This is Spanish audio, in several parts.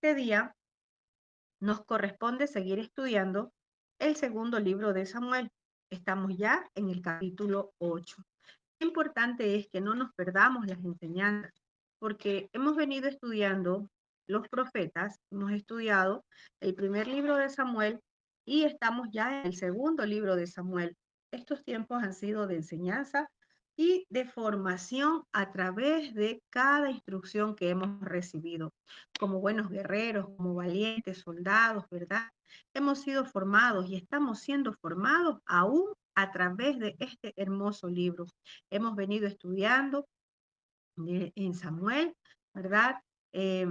este día nos corresponde seguir estudiando el segundo libro de Samuel. Estamos ya en el capítulo 8. Lo importante es que no nos perdamos las enseñanzas, porque hemos venido estudiando los profetas, hemos estudiado el primer libro de Samuel y estamos ya en el segundo libro de Samuel. Estos tiempos han sido de enseñanza y de formación a través de cada instrucción que hemos recibido. Como buenos guerreros, como valientes soldados, ¿verdad? Hemos sido formados y estamos siendo formados aún a través de este hermoso libro. Hemos venido estudiando en Samuel, ¿verdad? Eh,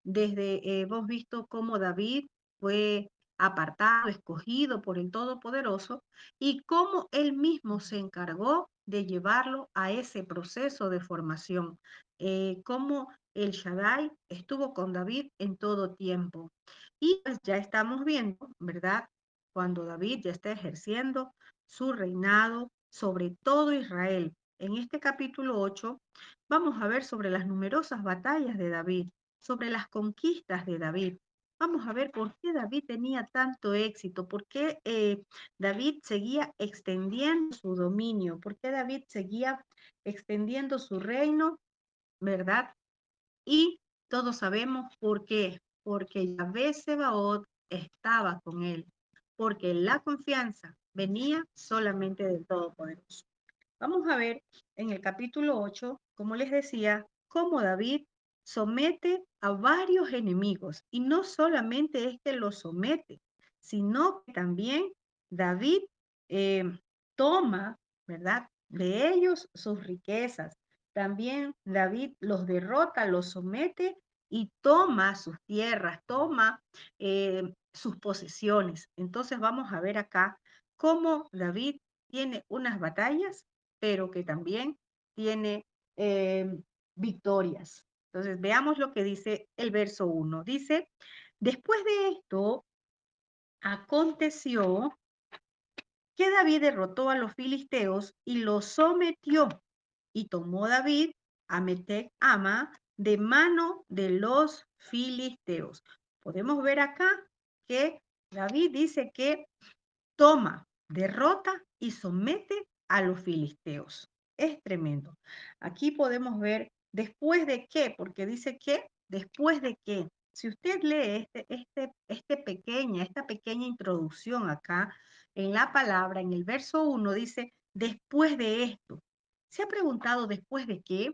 hemos visto cómo David fue apartado, escogido por el Todopoderoso y cómo él mismo se encargó de llevarlo a ese proceso de formación, cómo el Shaddai estuvo con David en todo tiempo. Y pues ya estamos viendo, ¿verdad? Cuando David ya está ejerciendo su reinado sobre todo Israel. En este capítulo 8 vamos a ver sobre las numerosas batallas de David, sobre las conquistas de David. Vamos a ver por qué David tenía tanto éxito, por qué David seguía extendiendo su dominio, por qué David seguía extendiendo su reino, ¿verdad? Y todos sabemos por qué, porque Yahvé Sebaot estaba con él, porque la confianza venía solamente del Todopoderoso. Vamos a ver en el capítulo 8, como les decía, cómo David somete a varios enemigos. Y no solamente es que los somete, sino que también David eh, toma, ¿verdad? De ellos sus riquezas. También David los derrota, los somete y toma sus tierras, toma sus posesiones. Entonces vamos a ver acá cómo David tiene unas batallas pero que también tiene victorias. Entonces, veamos lo que dice el verso 1. Dice, después de esto, aconteció que David derrotó a los filisteos y los sometió. Y tomó David a Metec Ama de mano de los filisteos. Podemos ver acá que David dice que toma, derrota y somete a los filisteos. Es tremendo. Aquí podemos ver después de qué, porque dice que después de qué. Si usted lee esta pequeña introducción acá en la palabra, en el verso 1, dice, después de esto. ¿Se ha preguntado después de qué?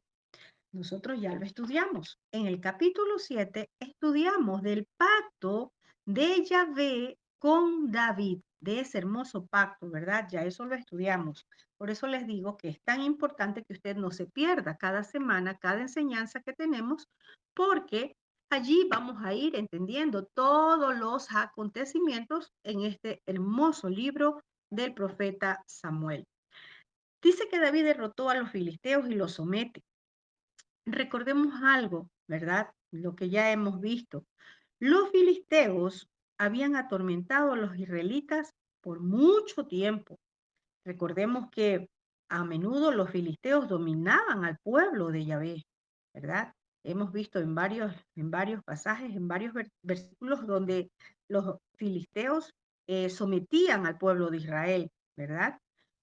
Nosotros ya lo estudiamos. En el capítulo 7 estudiamos del pacto de Yahvé con David, de ese hermoso pacto, ¿verdad? Ya eso lo estudiamos. Por eso les digo que es tan importante que usted no se pierda cada semana, cada enseñanza que tenemos, porque allí vamos a ir entendiendo todos los acontecimientos en este hermoso libro del profeta Samuel. Dice que David derrotó a los filisteos y los somete. Recordemos algo, ¿verdad? Lo que ya hemos visto. Los filisteos habían atormentado a los israelitas por mucho tiempo. Recordemos que a menudo los filisteos dominaban al pueblo de Yahvé, ¿verdad? Hemos visto en varios pasajes, en varios versículos donde los filisteos sometían al pueblo de Israel, ¿verdad?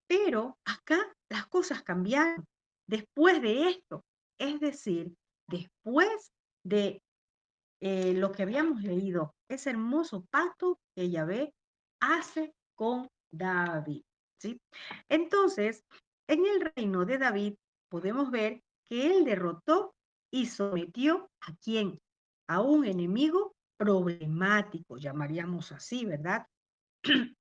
Pero acá las cosas cambiaron después de esto, es decir, después de lo que habíamos leído, ese hermoso pacto que Yahvé hace con David, ¿sí? Entonces, en el reino de David podemos ver que él derrotó y sometió a quién? A un enemigo problemático, llamaríamos así, ¿verdad?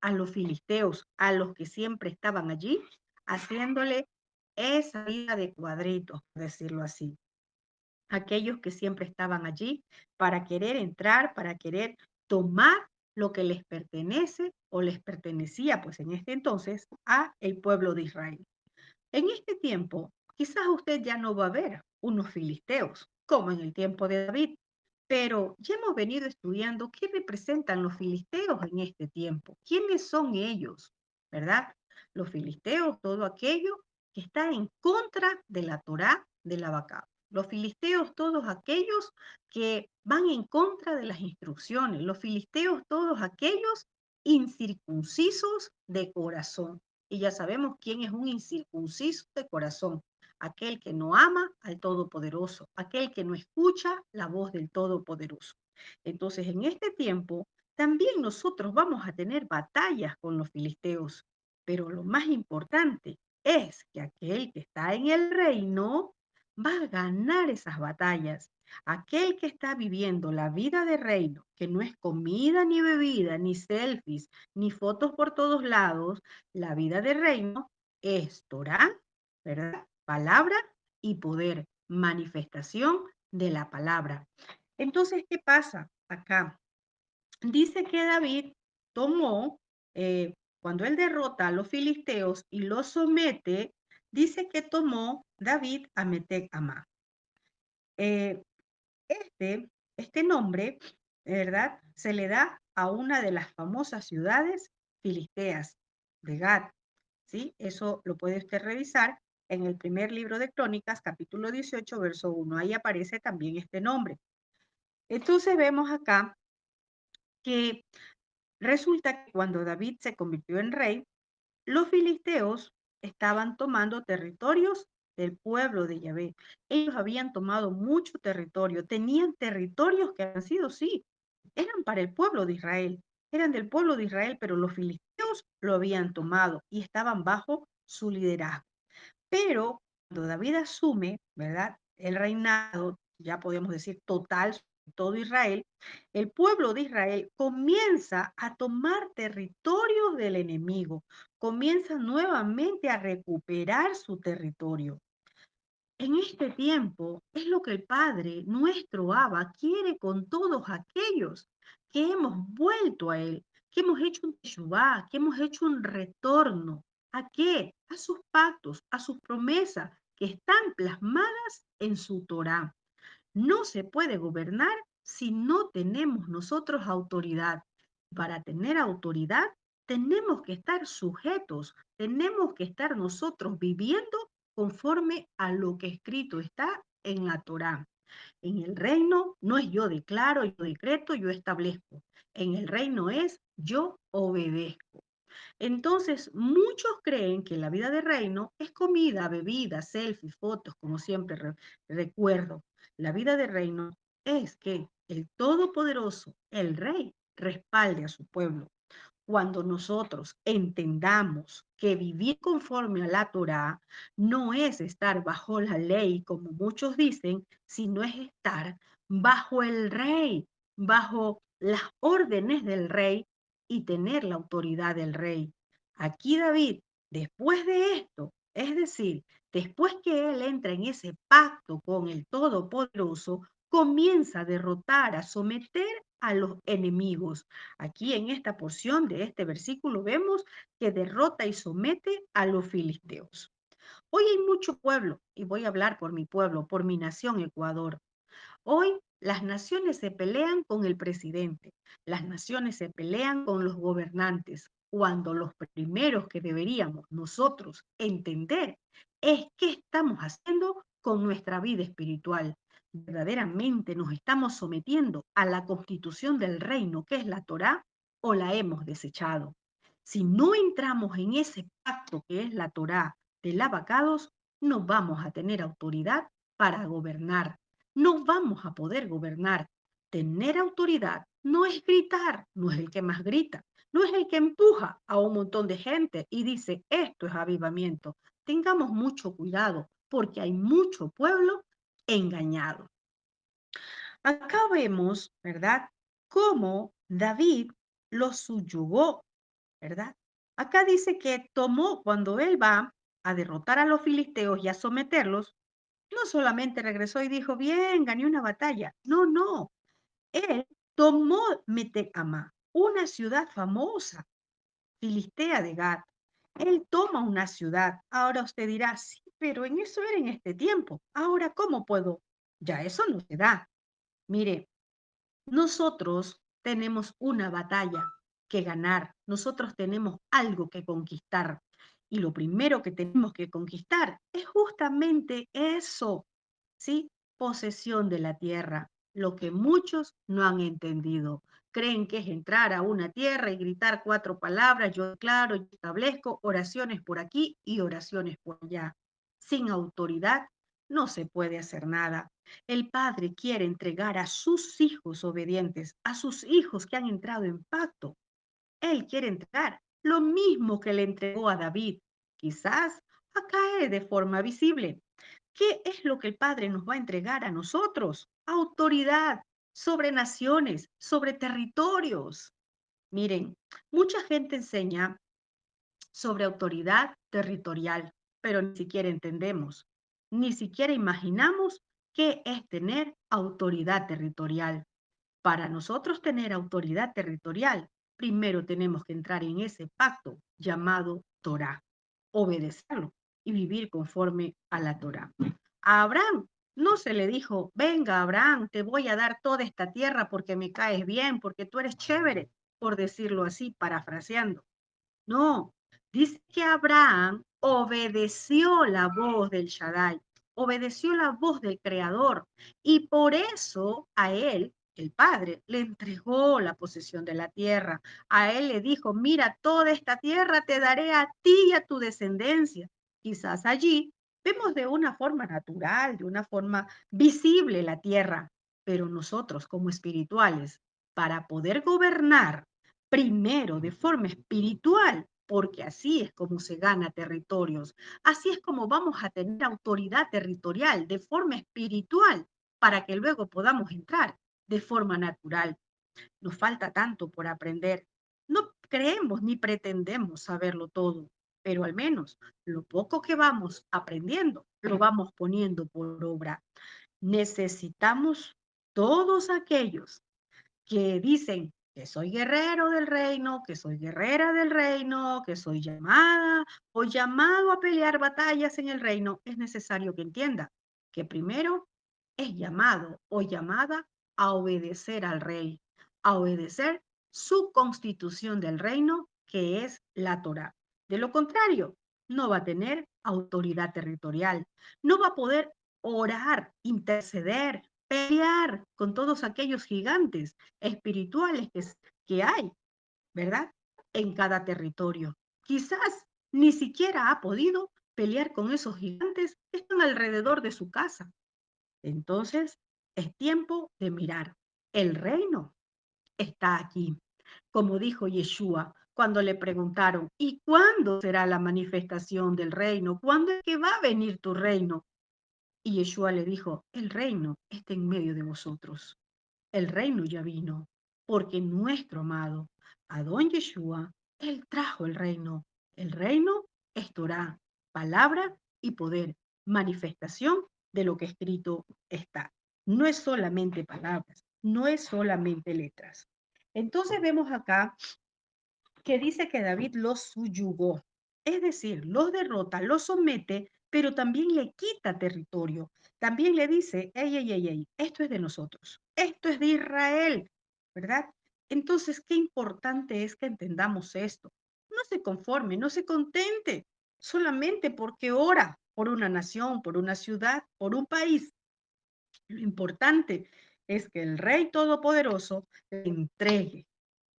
A los filisteos, a los que siempre estaban allí, haciéndole esa vida de cuadritos, por decirlo así. Aquellos que siempre estaban allí para querer entrar, para querer tomar lo que les pertenece o les pertenecía, pues en este entonces, a el pueblo de Israel. En este tiempo, quizás usted ya no va a ver unos filisteos, como en el tiempo de David, pero ya hemos venido estudiando qué representan los filisteos en este tiempo, quiénes son ellos, ¿verdad? Los filisteos, todo aquello que está en contra de la Torá de la vaca, Los filisteos, todos aquellos que van en contra de las instrucciones. Los filisteos, todos aquellos incircuncisos de corazón. Y ya sabemos quién es un incircunciso de corazón. Aquel que no ama al Todopoderoso, aquel que no escucha la voz del Todopoderoso. Entonces, en este tiempo, también nosotros vamos a tener batallas con los filisteos, pero lo más importante es que aquel que está en el reino va a ganar esas batallas. Aquel que está viviendo la vida de reino, que no es comida ni bebida, ni selfies, ni fotos por todos lados, la vida de reino es Torah, ¿verdad? Palabra y poder, manifestación de la palabra. Entonces, ¿qué pasa acá? Dice que David tomó, cuando él derrota a los filisteos y los somete, dice que tomó David a Metec Amá. Eh, este nombre, ¿verdad? Se le da a una de las famosas ciudades filisteas de Gad, ¿sí? Eso lo puede usted revisar en el primer libro de Crónicas, capítulo 18, verso 1. Ahí aparece también este nombre. Entonces vemos acá que resulta que cuando David se convirtió en rey, los filisteos estaban tomando territorios del pueblo de Yahvé. Ellos habían tomado mucho territorio, tenían territorios que han sido, sí, eran para el pueblo de Israel, eran del pueblo de Israel, pero los filisteos lo habían tomado y estaban bajo su liderazgo. Pero cuando David asume, ¿verdad? El reinado, ya podemos decir total sobre todo Israel, el pueblo de Israel comienza a tomar territorios del enemigo, comienza nuevamente a recuperar su territorio. En este tiempo es lo que el Padre, nuestro Abba, quiere con todos aquellos que hemos vuelto a Él, que hemos hecho un teshuvá, que hemos hecho un retorno. ¿A qué? A sus pactos, a sus promesas que están plasmadas en su Torá. No se puede gobernar si no tenemos nosotros autoridad. Para tener autoridad tenemos que estar sujetos, tenemos que estar nosotros viviendo conforme a lo que escrito está en la Torá. En el reino no es yo declaro, yo decreto, yo establezco. En el reino es yo obedezco. Entonces, muchos creen que la vida de reino es comida, bebida, selfies, fotos, como siempre recuerdo. La vida de reino es que el Todopoderoso, el Rey, respalde a su pueblo. Cuando nosotros entendamos que vivir conforme a la Torá no es estar bajo la ley, como muchos dicen, sino es estar bajo el rey, bajo las órdenes del rey y tener la autoridad del rey. Aquí David, después de esto, es decir, después que él entra en ese pacto con el Todopoderoso, comienza a derrotar, a someter a los enemigos. Aquí en esta porción de este versículo vemos que derrota y somete a los filisteos. Hoy hay mucho pueblo, y voy a hablar por mi pueblo, por mi nación Ecuador. Hoy las naciones se pelean con el presidente, las naciones se pelean con los gobernantes, cuando los primeros que deberíamos nosotros entender es qué estamos haciendo con nuestra vida espiritual. ¿Verdaderamente nos estamos sometiendo a la constitución del reino que es la Torá o la hemos desechado? Si no entramos en ese pacto que es la Torá del abacados, no vamos a tener autoridad para gobernar, no vamos a poder gobernar. Tener autoridad no es gritar, no es el que más grita, no es el que empuja a un montón de gente y dice, esto es avivamiento. Tengamos mucho cuidado porque hay mucho pueblo engañado. Acá vemos, ¿verdad?, cómo David los subyugó, ¿verdad? Acá dice que tomó, cuando él va a derrotar a los filisteos y a someterlos, no solamente regresó y dijo, bien, gané una batalla. No, no. Él tomó Metecamá, una ciudad famosa, filistea de Gad. Él toma una ciudad. Ahora usted dirá, sí, pero en eso era en este tiempo. Ahora, ¿cómo puedo? Ya eso no se da. Mire, nosotros tenemos una batalla que ganar. Nosotros tenemos algo que conquistar. Y lo primero que tenemos que conquistar es justamente eso, ¿sí? posesión de la tierra, lo que muchos no han entendido. Creen que es entrar a una tierra y gritar 4 palabras, yo declaro, yo establezco oraciones por aquí y oraciones por allá. Sin autoridad no se puede hacer nada. El Padre quiere entregar a sus hijos obedientes, a sus hijos que han entrado en pacto. Él quiere entregar lo mismo que le entregó a David. Quizás acá es de forma visible. ¿Qué es lo que el Padre nos va a entregar a nosotros? Autoridad sobre naciones, sobre territorios. Miren, mucha gente enseña sobre autoridad territorial, pero ni siquiera entendemos, ni siquiera imaginamos qué es tener autoridad territorial. Para nosotros tener autoridad territorial, primero tenemos que entrar en ese pacto llamado Torá, obedecerlo y vivir conforme a la Torá. A Abraham no se le dijo, venga Abraham, te voy a dar toda esta tierra porque me caes bien, porque tú eres chévere, por decirlo así, parafraseando. No, dice que Abraham obedeció la voz del Shaddai, obedeció la voz del Creador y por eso a él, el Padre, le entregó la posesión de la tierra. A él le dijo, mira, toda esta tierra te daré a ti y a tu descendencia. Quizás allí vemos de una forma natural, de una forma visible la tierra, pero nosotros como espirituales, para poder gobernar, primero de forma espiritual, porque así es como se gana territorios, así es como vamos a tener autoridad territorial de forma espiritual para que luego podamos entrar de forma natural. Nos falta tanto por aprender. No creemos ni pretendemos saberlo todo, pero al menos lo poco que vamos aprendiendo lo vamos poniendo por obra. Necesitamos todos aquellos que dicen que soy guerrero del reino, que soy guerrera del reino, que soy llamada o llamado a pelear batallas en el reino, es necesario que entienda que primero es llamado o llamada a obedecer al rey, a obedecer su constitución del reino, que es la Torá. De lo contrario, no va a tener autoridad territorial, no va a poder orar, interceder, pelear con todos aquellos gigantes espirituales que hay, ¿verdad? En cada territorio. Quizás ni siquiera ha podido pelear con esos gigantes que están alrededor de su casa. Entonces, es tiempo de mirar. El reino está aquí. Como dijo Yeshua cuando le preguntaron, ¿y cuándo será la manifestación del reino? ¿Cuándo es que va a venir tu reino? Y Yeshua le dijo, el reino está en medio de vosotros. El reino ya vino, porque nuestro amado Adón Yeshua, él trajo el reino. El reino es Torah, palabra y poder, manifestación de lo que escrito está. No es solamente palabras, no es solamente letras. Entonces vemos acá que dice que David los subyugó, es decir, los derrota, los somete, pero también le quita territorio. También le dice, ey, esto es de nosotros, esto es de Israel, ¿verdad? Entonces, qué importante es que entendamos esto. No se conforme, no se contente solamente porque ora por una nación, por una ciudad, por un país. Lo importante es que el Rey Todopoderoso le entregue,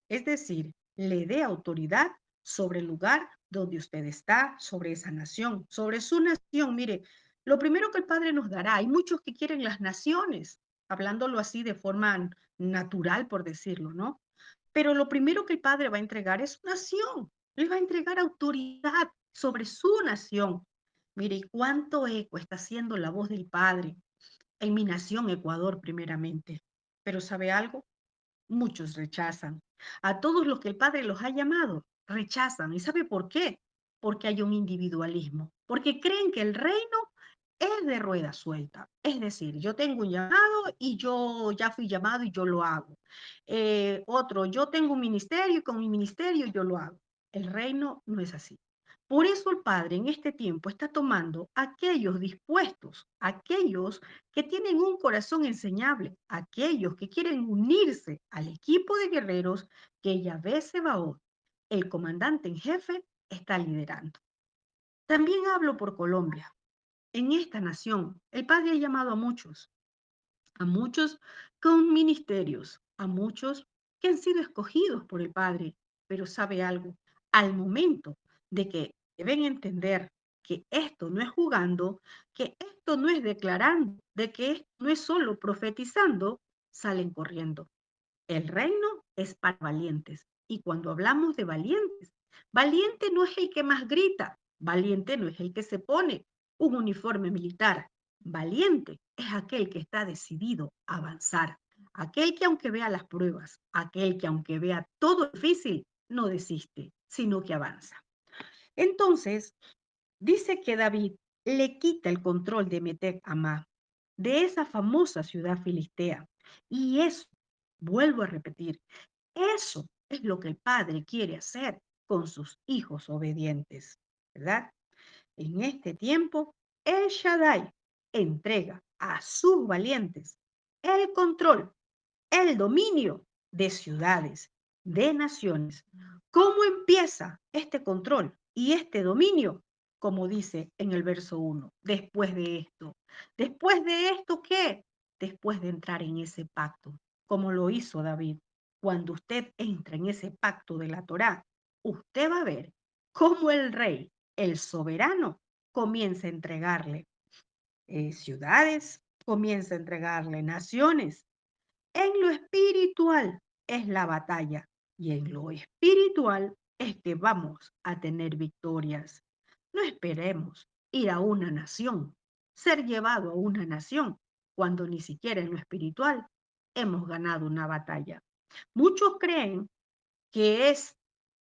es decir, le dé autoridad sobre el lugar donde usted está, sobre esa nación, sobre su nación. Mire, lo primero que el Padre nos dará, hay muchos que quieren las naciones, hablándolo así de forma natural, por decirlo, ¿no? Pero lo primero que el Padre va a entregar es su nación. Le va a entregar autoridad sobre su nación. Mire, ¿y cuánto eco está haciendo la voz del Padre en mi nación, Ecuador, primeramente? Pero ¿sabe algo? Muchos rechazan. A todos los que el Padre los ha llamado, rechazan. ¿Y sabe por qué? Porque hay un individualismo, porque creen que el reino es de rueda suelta. Es decir, yo tengo un llamado y yo ya fui llamado y yo lo hago. Otro, yo tengo un ministerio y con mi ministerio yo lo hago. El reino no es así. Por eso el Padre en este tiempo está tomando aquellos dispuestos, aquellos que tienen un corazón enseñable, aquellos que quieren unirse al equipo de guerreros que Yahvé Sebaot, el comandante en jefe, está liderando. También hablo por Colombia. En esta nación, el Padre ha llamado a muchos. a muchos con ministerios, a muchos que han sido escogidos por el Padre. Pero sabe algo, al momento de que deben entender que esto no es jugando, que esto no es declarando, de que esto no es solo profetizando, salen corriendo. El reino es para valientes. Y cuando hablamos de valientes, valiente no es el que más grita, valiente no es el que se pone un uniforme militar. Valiente es aquel que está decidido a avanzar, aquel que aunque vea las pruebas, aquel que aunque vea todo difícil, no desiste, sino que avanza. Entonces, dice que David le quita el control de Metec Amá, de esa famosa ciudad filistea. Y eso, vuelvo a repetir, eso es lo que el Padre quiere hacer con sus hijos obedientes, ¿verdad? En este tiempo, el Shaddai entrega a sus valientes el control, el dominio de ciudades, de naciones. ¿Cómo empieza este control y este dominio? Como dice en el verso 1, después de esto. ¿Después de esto qué? Después de entrar en ese pacto, como lo hizo David. Cuando usted entra en ese pacto de la Torá, usted va a ver cómo el rey, el soberano, comienza a entregarle ciudades, comienza a entregarle naciones, en lo espiritual es la batalla y en lo espiritual es que vamos a tener victorias. No esperemos ir a una nación, ser llevado a una nación, cuando ni siquiera en lo espiritual hemos ganado una batalla. Muchos creen que es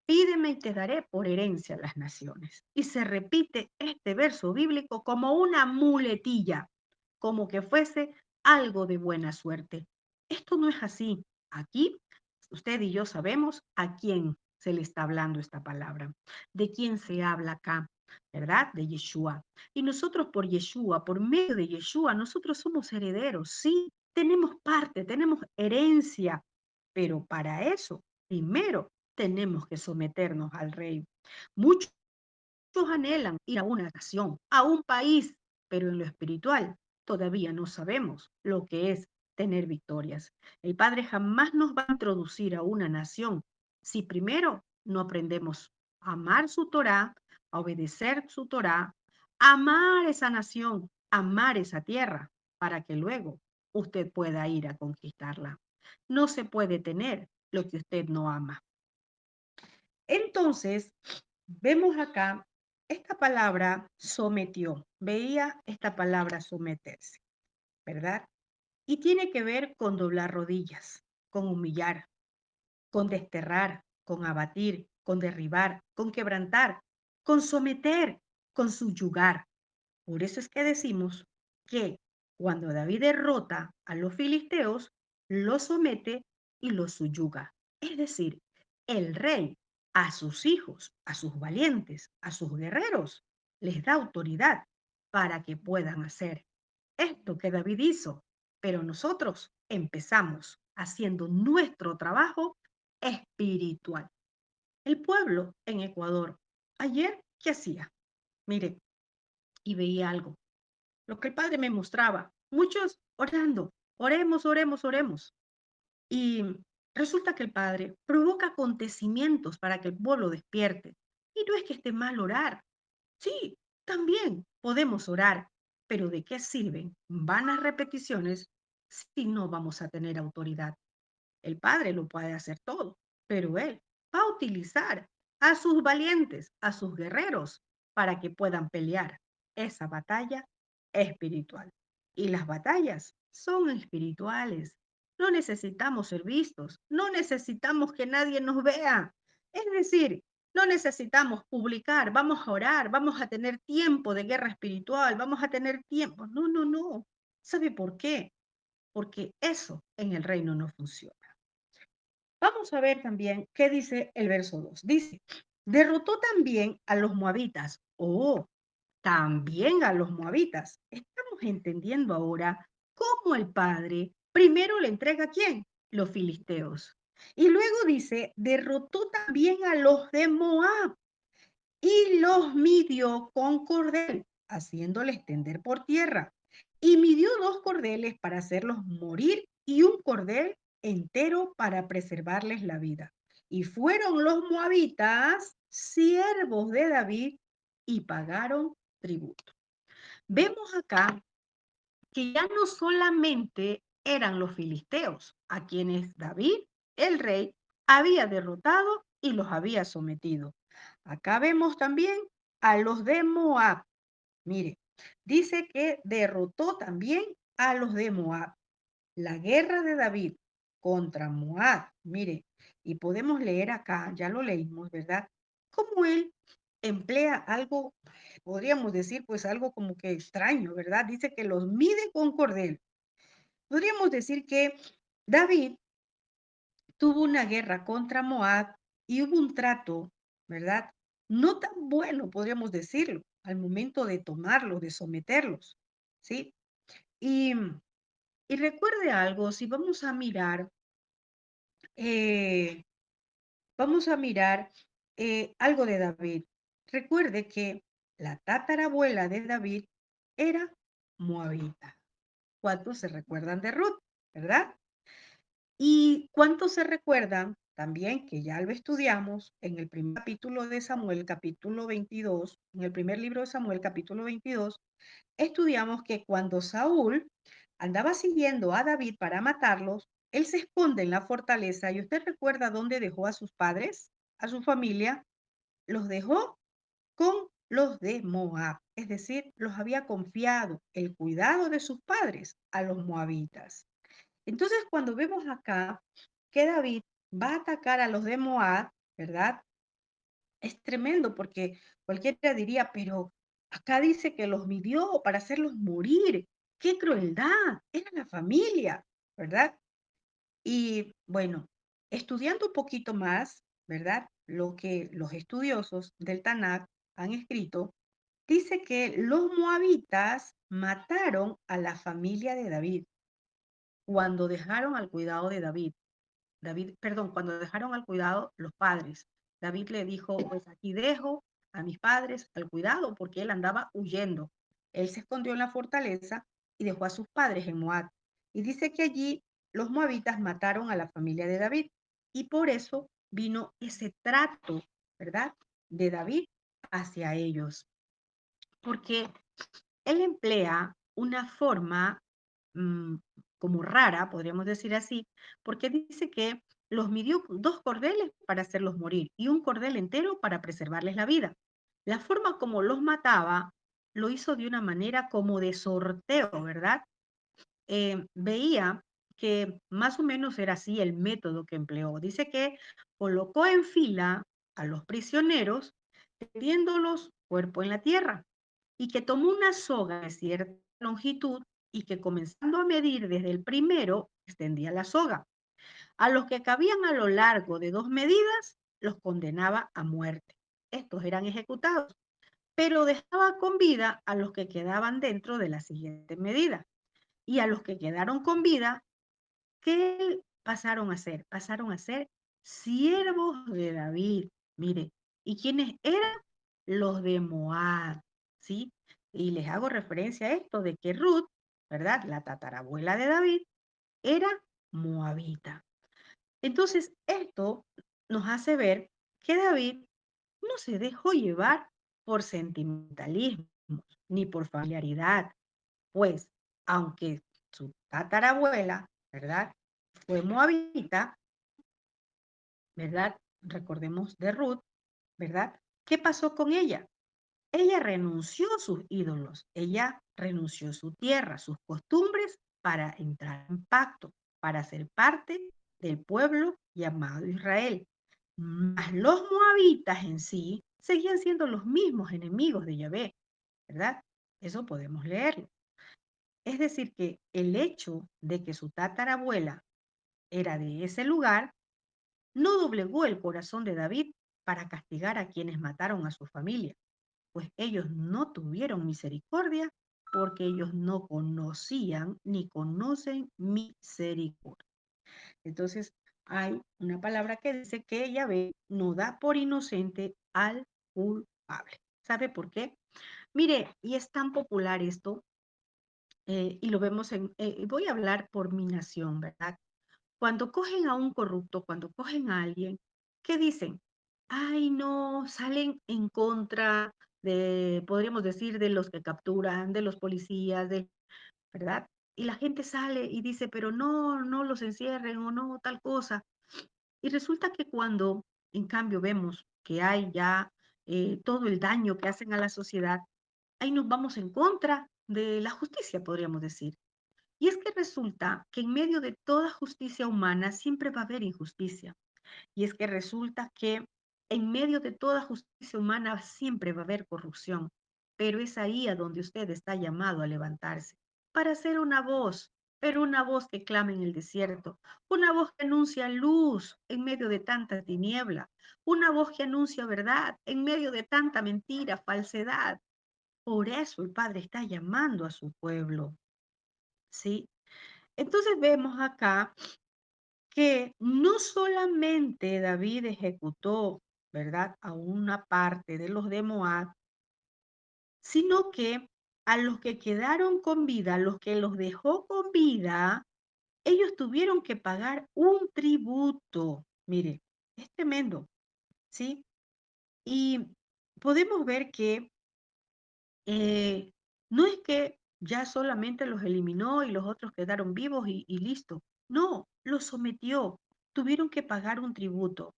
pídeme y te daré por herencia las naciones. Y se repite este verso bíblico como una muletilla, como que fuese algo de buena suerte. Esto no es así. Aquí usted y yo sabemos a quién se le está hablando esta palabra, de quién se habla acá, ¿verdad? De Yeshua. Y nosotros por Yeshua, por medio de Yeshua, nosotros somos herederos, sí, tenemos parte, tenemos herencia, pero para eso, primero, tenemos que someternos al rey. Muchos anhelan ir a una nación, a un país, pero en lo espiritual todavía no sabemos lo que es tener victorias. El Padre jamás nos va a introducir a una nación si primero no aprendemos a amar su Torá, a obedecer su Torá, a amar esa nación, amar esa tierra, para que luego usted pueda ir a conquistarla. No se puede tener lo que usted no ama. Entonces, vemos acá esta palabra sometió. Veía esta palabra someterse, ¿verdad? Y tiene que ver con doblar rodillas, con humillar, con desterrar, con abatir, con derribar, con quebrantar, con someter, con subyugar. Por eso es que decimos que cuando David derrota a los filisteos, los somete y los subyuga. Es decir, el rey a sus hijos, a sus valientes, a sus guerreros, les da autoridad para que puedan hacer esto que David hizo. Pero nosotros empezamos haciendo nuestro trabajo espiritual. El pueblo en Ecuador, ayer, ¿qué hacía? Mire, y veía algo lo que el Padre me mostraba. Muchos orando, oremos, oremos, oremos. Y resulta que el Padre provoca acontecimientos para que el pueblo despierte. Y no es que esté mal orar. Sí, también podemos orar, pero ¿de qué sirven vanas repeticiones si no vamos a tener autoridad? El Padre lo puede hacer todo, pero Él va a utilizar a sus valientes, a sus guerreros, para que puedan pelear esa batalla espiritual. Y las batallas son espirituales. No necesitamos ser vistos, no necesitamos que nadie nos vea. Es decir, no necesitamos publicar, vamos a orar, vamos a tener tiempo de guerra espiritual, vamos a tener tiempo. No, no, no. ¿Sabe por qué? Porque eso en el reino no funciona. Vamos a ver también qué dice el verso 2. Dice, derrotó también a los moabitas. Oh, también a los moabitas. Estamos entendiendo ahora cómo el Padre primero le entrega a quién? Los filisteos. Y luego dice, derrotó también a los de Moab y los midió con cordel, haciéndoles tender por tierra. y midió 2 cordeles para hacerlos morir y un cordel entero para preservarles la vida. Y fueron los moabitas siervos de David y pagaron tributo. Vemos acá que ya no solamente eran los filisteos a quienes David, el rey, había derrotado y los había sometido. Acá vemos también a los de Moab. Mire, dice que derrotó también a los de Moab. La guerra de David contra Moab, mire, y podemos leer acá, ya lo leímos, ¿verdad? Cómo él emplea algo, podríamos decir, pues algo como que extraño, ¿verdad? Dice que los mide con cordel. Podríamos decir que David tuvo una guerra contra Moab y hubo un trato, ¿verdad? No tan bueno, podríamos decirlo, al momento de tomarlos, de someterlos, ¿sí? Y, y recuerde algo, si eh, vamos a mirar algo de David. Recuerde que la tatarabuela de David era moabita. ¿Cuántos se recuerdan de Ruth, verdad? ¿Y cuántos se recuerdan también que ya lo estudiamos en el primer capítulo de Samuel, capítulo 22, en el primer libro de Samuel, capítulo 22, estudiamos que cuando Saúl andaba siguiendo a David para matarlos, él se esconde en la fortaleza y usted recuerda dónde dejó a sus padres, a su familia, los dejó con los de Moab, es decir, los había confiado el cuidado de sus padres a los moabitas. Entonces, cuando vemos acá que David va a atacar a los de Moab, ¿verdad? Es tremendo porque cualquiera diría, pero acá dice que los midió para hacerlos morir. ¡Qué crueldad! Era la familia, ¿verdad? Y bueno, estudiando un poquito más, ¿verdad? Lo que los estudiosos del Tanakh han escrito, dice que los moabitas mataron a la familia de David cuando dejaron al cuidado de David. Perdón, cuando dejaron al cuidado los padres. David le dijo, pues aquí dejo a mis padres al cuidado porque él andaba huyendo. Él se escondió en la fortaleza y dejó a sus padres en Moab. Y dice que allí los moabitas mataron a la familia de David. Y por eso vino ese trato, ¿verdad? De David hacia ellos. Porque él emplea una forma mm, como rara, podríamos decir así, porque dice que los midió 2 cordeles para hacerlos morir y un cordel entero para preservarles la vida. La forma como los mataba lo hizo de una manera como de sorteo, ¿verdad? Veía que más o menos era así el método que empleó. Dice que colocó en fila a los prisioneros, tendiéndolos cuerpo en la tierra y que tomó una soga de cierta longitud y que comenzando a medir desde el primero, extendía la soga. A los que cabían a lo largo de 2 medidas, los condenaba a muerte. Estos eran ejecutados, pero dejaba con vida a los que quedaban dentro de la siguiente medida. Y a los que quedaron con vida, ¿qué pasaron a ser? Pasaron a ser siervos de David. Mire, ¿y quiénes eran? Los de Moab, ¿sí? Y les hago referencia a esto de que Ruth, ¿verdad? La tatarabuela de David, era moabita. Entonces, esto nos hace ver que David no se dejó llevar por sentimentalismo ni por familiaridad, pues, aunque su tatarabuela, ¿verdad? Fue moabita, ¿verdad? Recordemos de Ruth, ¿verdad? ¿Qué pasó con ella? Ella renunció a sus ídolos, ella renunció a su tierra, sus costumbres para entrar en pacto, para ser parte del pueblo llamado Israel. Mas los moabitas en sí seguían siendo los mismos enemigos de Yahvé, ¿verdad? Eso podemos leerlo. Es decir, que el hecho de que su tatarabuela era de ese lugar no doblegó el corazón de David para castigar a quienes mataron a su familia, pues ellos no tuvieron misericordia porque ellos no conocían ni conocen misericordia. Entonces, hay una palabra que dice que Yahvé no da por inocente al culpable. ¿Sabe por qué? Mire, y es tan popular esto y lo vemos voy a hablar por mi nación, ¿verdad? Cuando cogen a un corrupto, cuando cogen a alguien, ¿qué dicen? Ay, no, salen en contra de, podríamos decir, de los que capturan, de los policías, ¿verdad? Y la gente sale y dice, pero no, no los encierren o no, tal cosa. Y resulta que cuando, en cambio, vemos que hay ya todo el daño que hacen a la sociedad, ahí nos vamos en contra de la justicia, podríamos decir. Y es que resulta que en medio de toda justicia humana siempre va a haber injusticia. Y es que resulta que en medio de toda justicia humana siempre va a haber corrupción. Pero es ahí a donde usted está llamado a levantarse para ser una voz, pero una voz que clama en el desierto, una voz que anuncia luz en medio de tanta tiniebla, una voz que anuncia verdad en medio de tanta mentira, falsedad. Por eso el Padre está llamando a su pueblo, ¿sí? Entonces vemos acá que no solamente David ejecutó, ¿verdad?, a una parte de los de Moab, sino que a los que quedaron con vida, a los que los dejó con vida, ellos tuvieron que pagar un tributo. Mire, es tremendo, ¿sí? Y podemos ver que eh, no es que ya solamente los eliminó y los otros quedaron vivos y listo. No, los sometió. Tuvieron que pagar un tributo.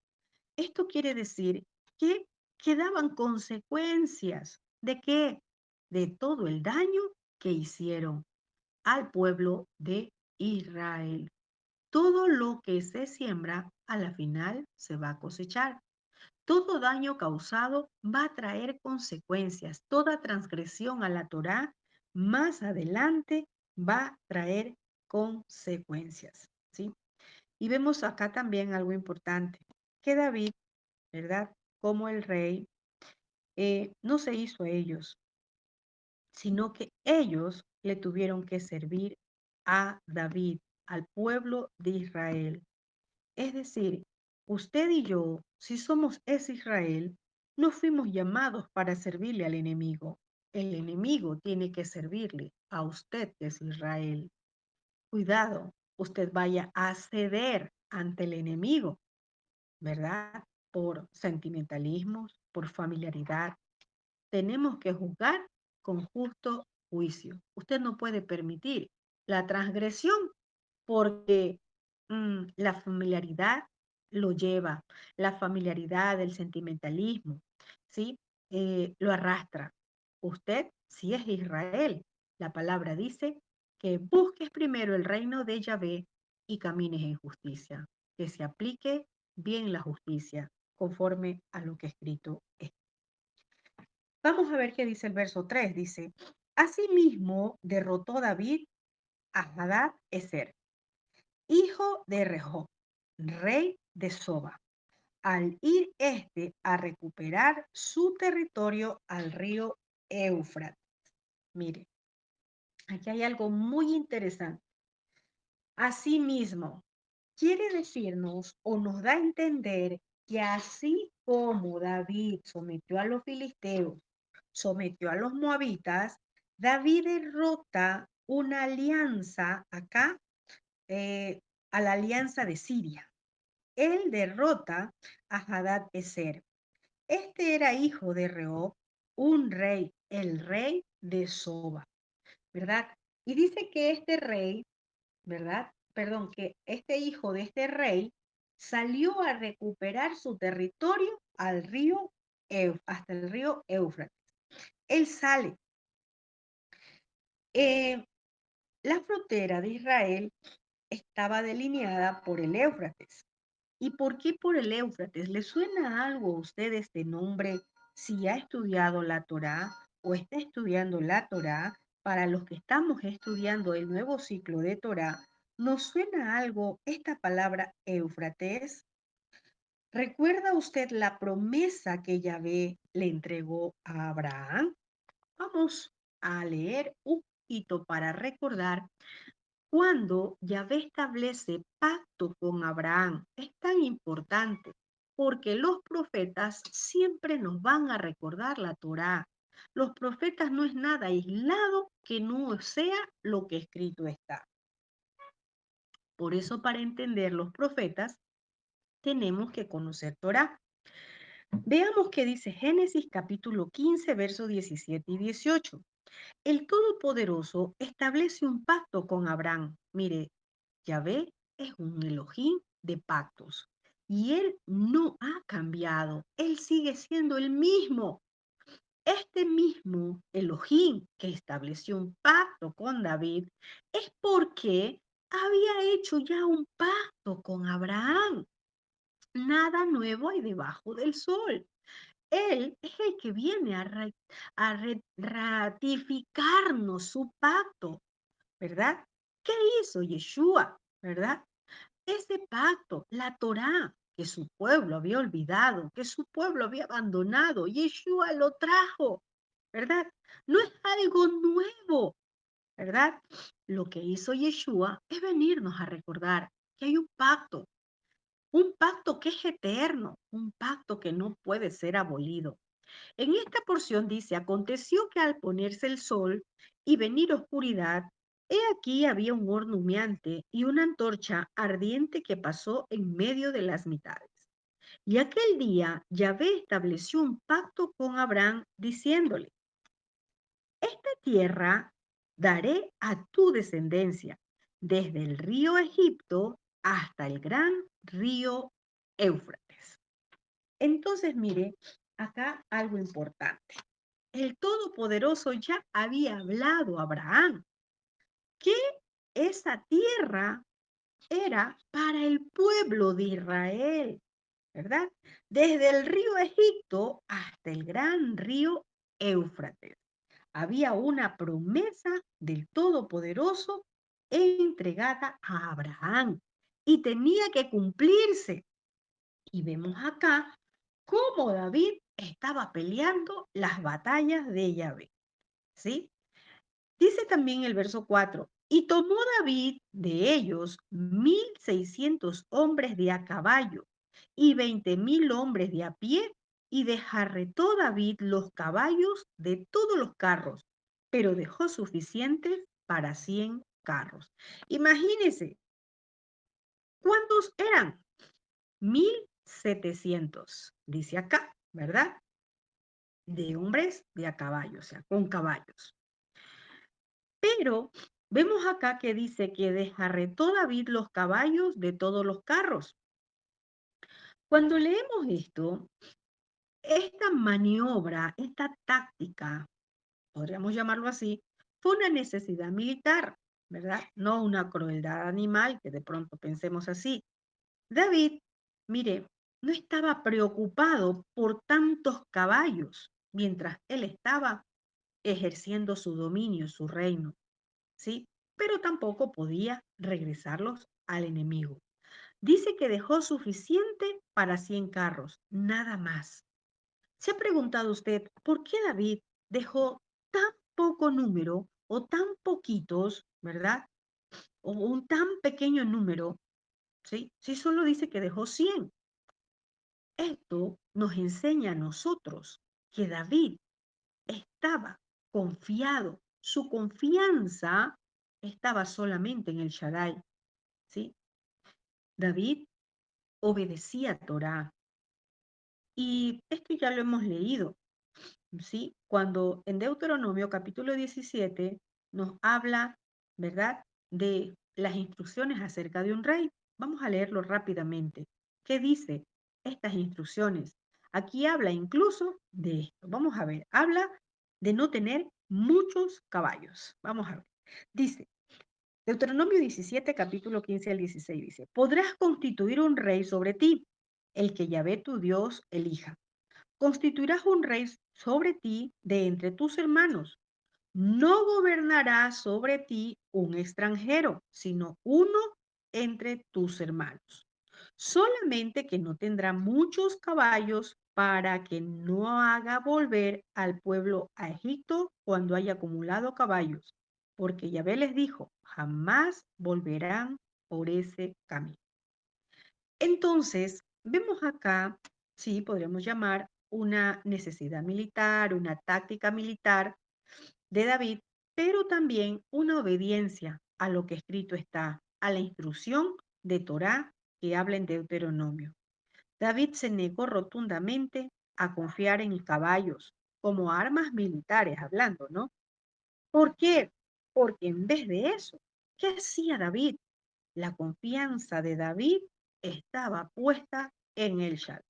Esto quiere decir que quedaban consecuencias. ¿De qué? De todo el daño que hicieron al pueblo de Israel. Todo lo que se siembra, a la final se va a cosechar. Todo daño causado va a traer consecuencias. Toda transgresión a la Torá más adelante va a traer consecuencias, ¿sí? Y vemos acá también algo importante, que David, ¿verdad? Como el rey, no se hizo a ellos, sino que ellos le tuvieron que servir a David, al pueblo de Israel. Es decir, usted y yo, si somos ese Israel, no fuimos llamados para servirle al enemigo. El enemigo tiene que servirle a usted que es Israel. Cuidado, usted vaya a ceder ante el enemigo, ¿verdad? Por sentimentalismos, por familiaridad. Tenemos que juzgar con justo juicio. Usted no puede permitir la transgresión porque la familiaridad lo lleva, la familiaridad, el sentimentalismo, ¿sí? Lo arrastra. Usted, si es Israel, la palabra dice que busques primero el reino de Yahvé y camines en justicia, que se aplique bien la justicia conforme a lo que escrito es. Vamos a ver qué dice el verso 3. Dice, asimismo derrotó David a Hadad Ezer, hijo de Rehob, rey de Soba, al ir este a recuperar su territorio al río Éufrates. Mire, aquí hay algo muy interesante. Asimismo, quiere decirnos o nos da a entender que así como David sometió a los filisteos, sometió a los moabitas, David derrota una alianza acá, a la alianza de Siria. Él derrota a Hadad Ezer. Este era hijo de Rehob, un rey, el rey de Soba, ¿verdad? Y dice que este rey, ¿verdad? Perdón, que este hijo de este rey salió a recuperar su territorio al río, hasta el río Éufrates. Él sale. Eh, la frontera de Israel estaba delineada por el Éufrates. ¿Y por qué por el Éufrates? ¿Le suena algo a usted este nombre si ha estudiado la Torá o está estudiando la Torá? Para los que estamos estudiando el nuevo ciclo de Torá, ¿nos suena algo esta palabra Éufrates? ¿Recuerda usted la promesa que Yahvé le entregó a Abraham? Vamos a leer un poquito para recordar cuando Yahvé establece pacto con Abraham. Es tan importante porque los profetas siempre nos van a recordar la Torá. Los profetas no es nada aislado que no sea lo que escrito está. Por eso, para entender los profetas, tenemos que conocer Torá. Veamos qué dice Génesis capítulo 15, versos 17 y 18. El Todopoderoso establece un pacto con Abraham. Mire, Yahvé es un Elohim de pactos y él no ha cambiado. Él sigue siendo el mismo. Este mismo Elohim que estableció un pacto con David es porque había hecho ya un pacto con Abraham. Nada nuevo hay debajo del sol. Él es el que viene a ratificarnos su pacto, ¿verdad? ¿Qué hizo Yeshua, verdad? Ese pacto, la Torá, que su pueblo había olvidado, que su pueblo había abandonado, Yeshua lo trajo, ¿verdad? No es algo nuevo, ¿verdad? Lo que hizo Yeshua es venirnos a recordar que hay un pacto que es eterno, un pacto que no puede ser abolido. En esta porción dice, aconteció que al ponerse el sol y venir oscuridad, he aquí había un horno humeante y una antorcha ardiente que pasó en medio de las mitades. Y aquel día Yahvé estableció un pacto con Abraham diciéndole, esta tierra daré a tu descendencia, desde el río Egipto hasta el gran río Éufrates. Entonces, mire, acá algo importante. El Todopoderoso ya había hablado a Abraham que esa tierra era para el pueblo de Israel, ¿verdad? Desde el río Egipto hasta el gran río Éufrates. Había una promesa del Todopoderoso entregada a Abraham y tenía que cumplirse. Y vemos acá cómo David estaba peleando las batallas de Yahvé, ¿sí? Dice también el verso 4, y tomó David de ellos 1,600 hombres de a caballo y 20,000 hombres de a pie, y desjarretó David los caballos de todos los carros, pero dejó suficientes para 100 carros. Imagínense, ¿cuántos eran? 1,700, dice acá, ¿verdad? De hombres de a caballo, o sea, con caballos. Pero vemos acá que dice que desjarretó David los caballos de todos los carros. Cuando leemos esto, esta maniobra, esta táctica, podríamos llamarlo así, fue una necesidad militar, ¿verdad? No una crueldad animal, que de pronto pensemos así. David, mire, no estaba preocupado por tantos caballos mientras él estaba ejerciendo su dominio, su reino. ¿Sí? Pero tampoco podía regresarlos al enemigo. Dice que dejó suficiente para 100 carros, nada más. ¿Se ha preguntado usted por qué David dejó tan poco número o tan poquitos, ¿verdad? O un tan pequeño número, ¿sí? Si solo dice que dejó 100. Esto nos enseña a nosotros que David estaba confiado. Su confianza estaba solamente en el Shaddai, ¿sí? David obedecía a Torá. Y esto ya lo hemos leído, ¿sí? Cuando en Deuteronomio capítulo 17 nos habla, ¿verdad?, de las instrucciones acerca de un rey. Vamos a leerlo rápidamente. ¿Qué dice estas instrucciones? Aquí habla incluso de esto. Vamos a ver, habla de no tener muchos caballos. Vamos a ver. Dice, Deuteronomio 17, capítulo 15 al 16 dice, podrás constituir un rey sobre ti, el que Yahvé tu Dios elija. Constituirás un rey sobre ti de entre tus hermanos. No gobernará sobre ti un extranjero, sino uno entre tus hermanos. Solamente que no tendrá muchos caballos para que no haga volver al pueblo a Egipto cuando haya acumulado caballos, porque Yahvé les dijo, jamás volverán por ese camino. Entonces, vemos acá, sí, podríamos llamar una necesidad militar, una táctica militar de David, pero también una obediencia a lo que escrito está, a la instrucción de Torá que habla en Deuteronomio. David se negó rotundamente a confiar en caballos como armas militares, hablando, ¿no? ¿Por qué? Porque en vez de eso, ¿qué hacía David? La confianza de David estaba puesta en el Shaddai.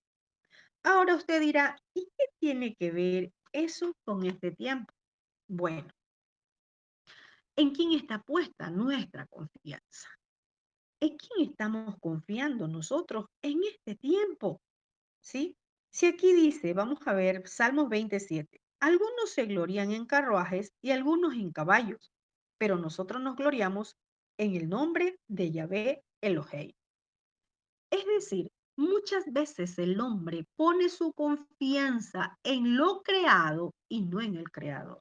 Ahora usted dirá, ¿y qué tiene que ver eso con este tiempo? Bueno, ¿en quién está puesta nuestra confianza? ¿En quién estamos confiando nosotros en este tiempo? ¿Sí? Si aquí dice, vamos a ver, Salmos 27, algunos se glorían en carruajes y algunos en caballos, pero nosotros nos gloriamos en el nombre de Yahvé Elohei. Es decir, muchas veces el hombre pone su confianza en lo creado y no en el creador.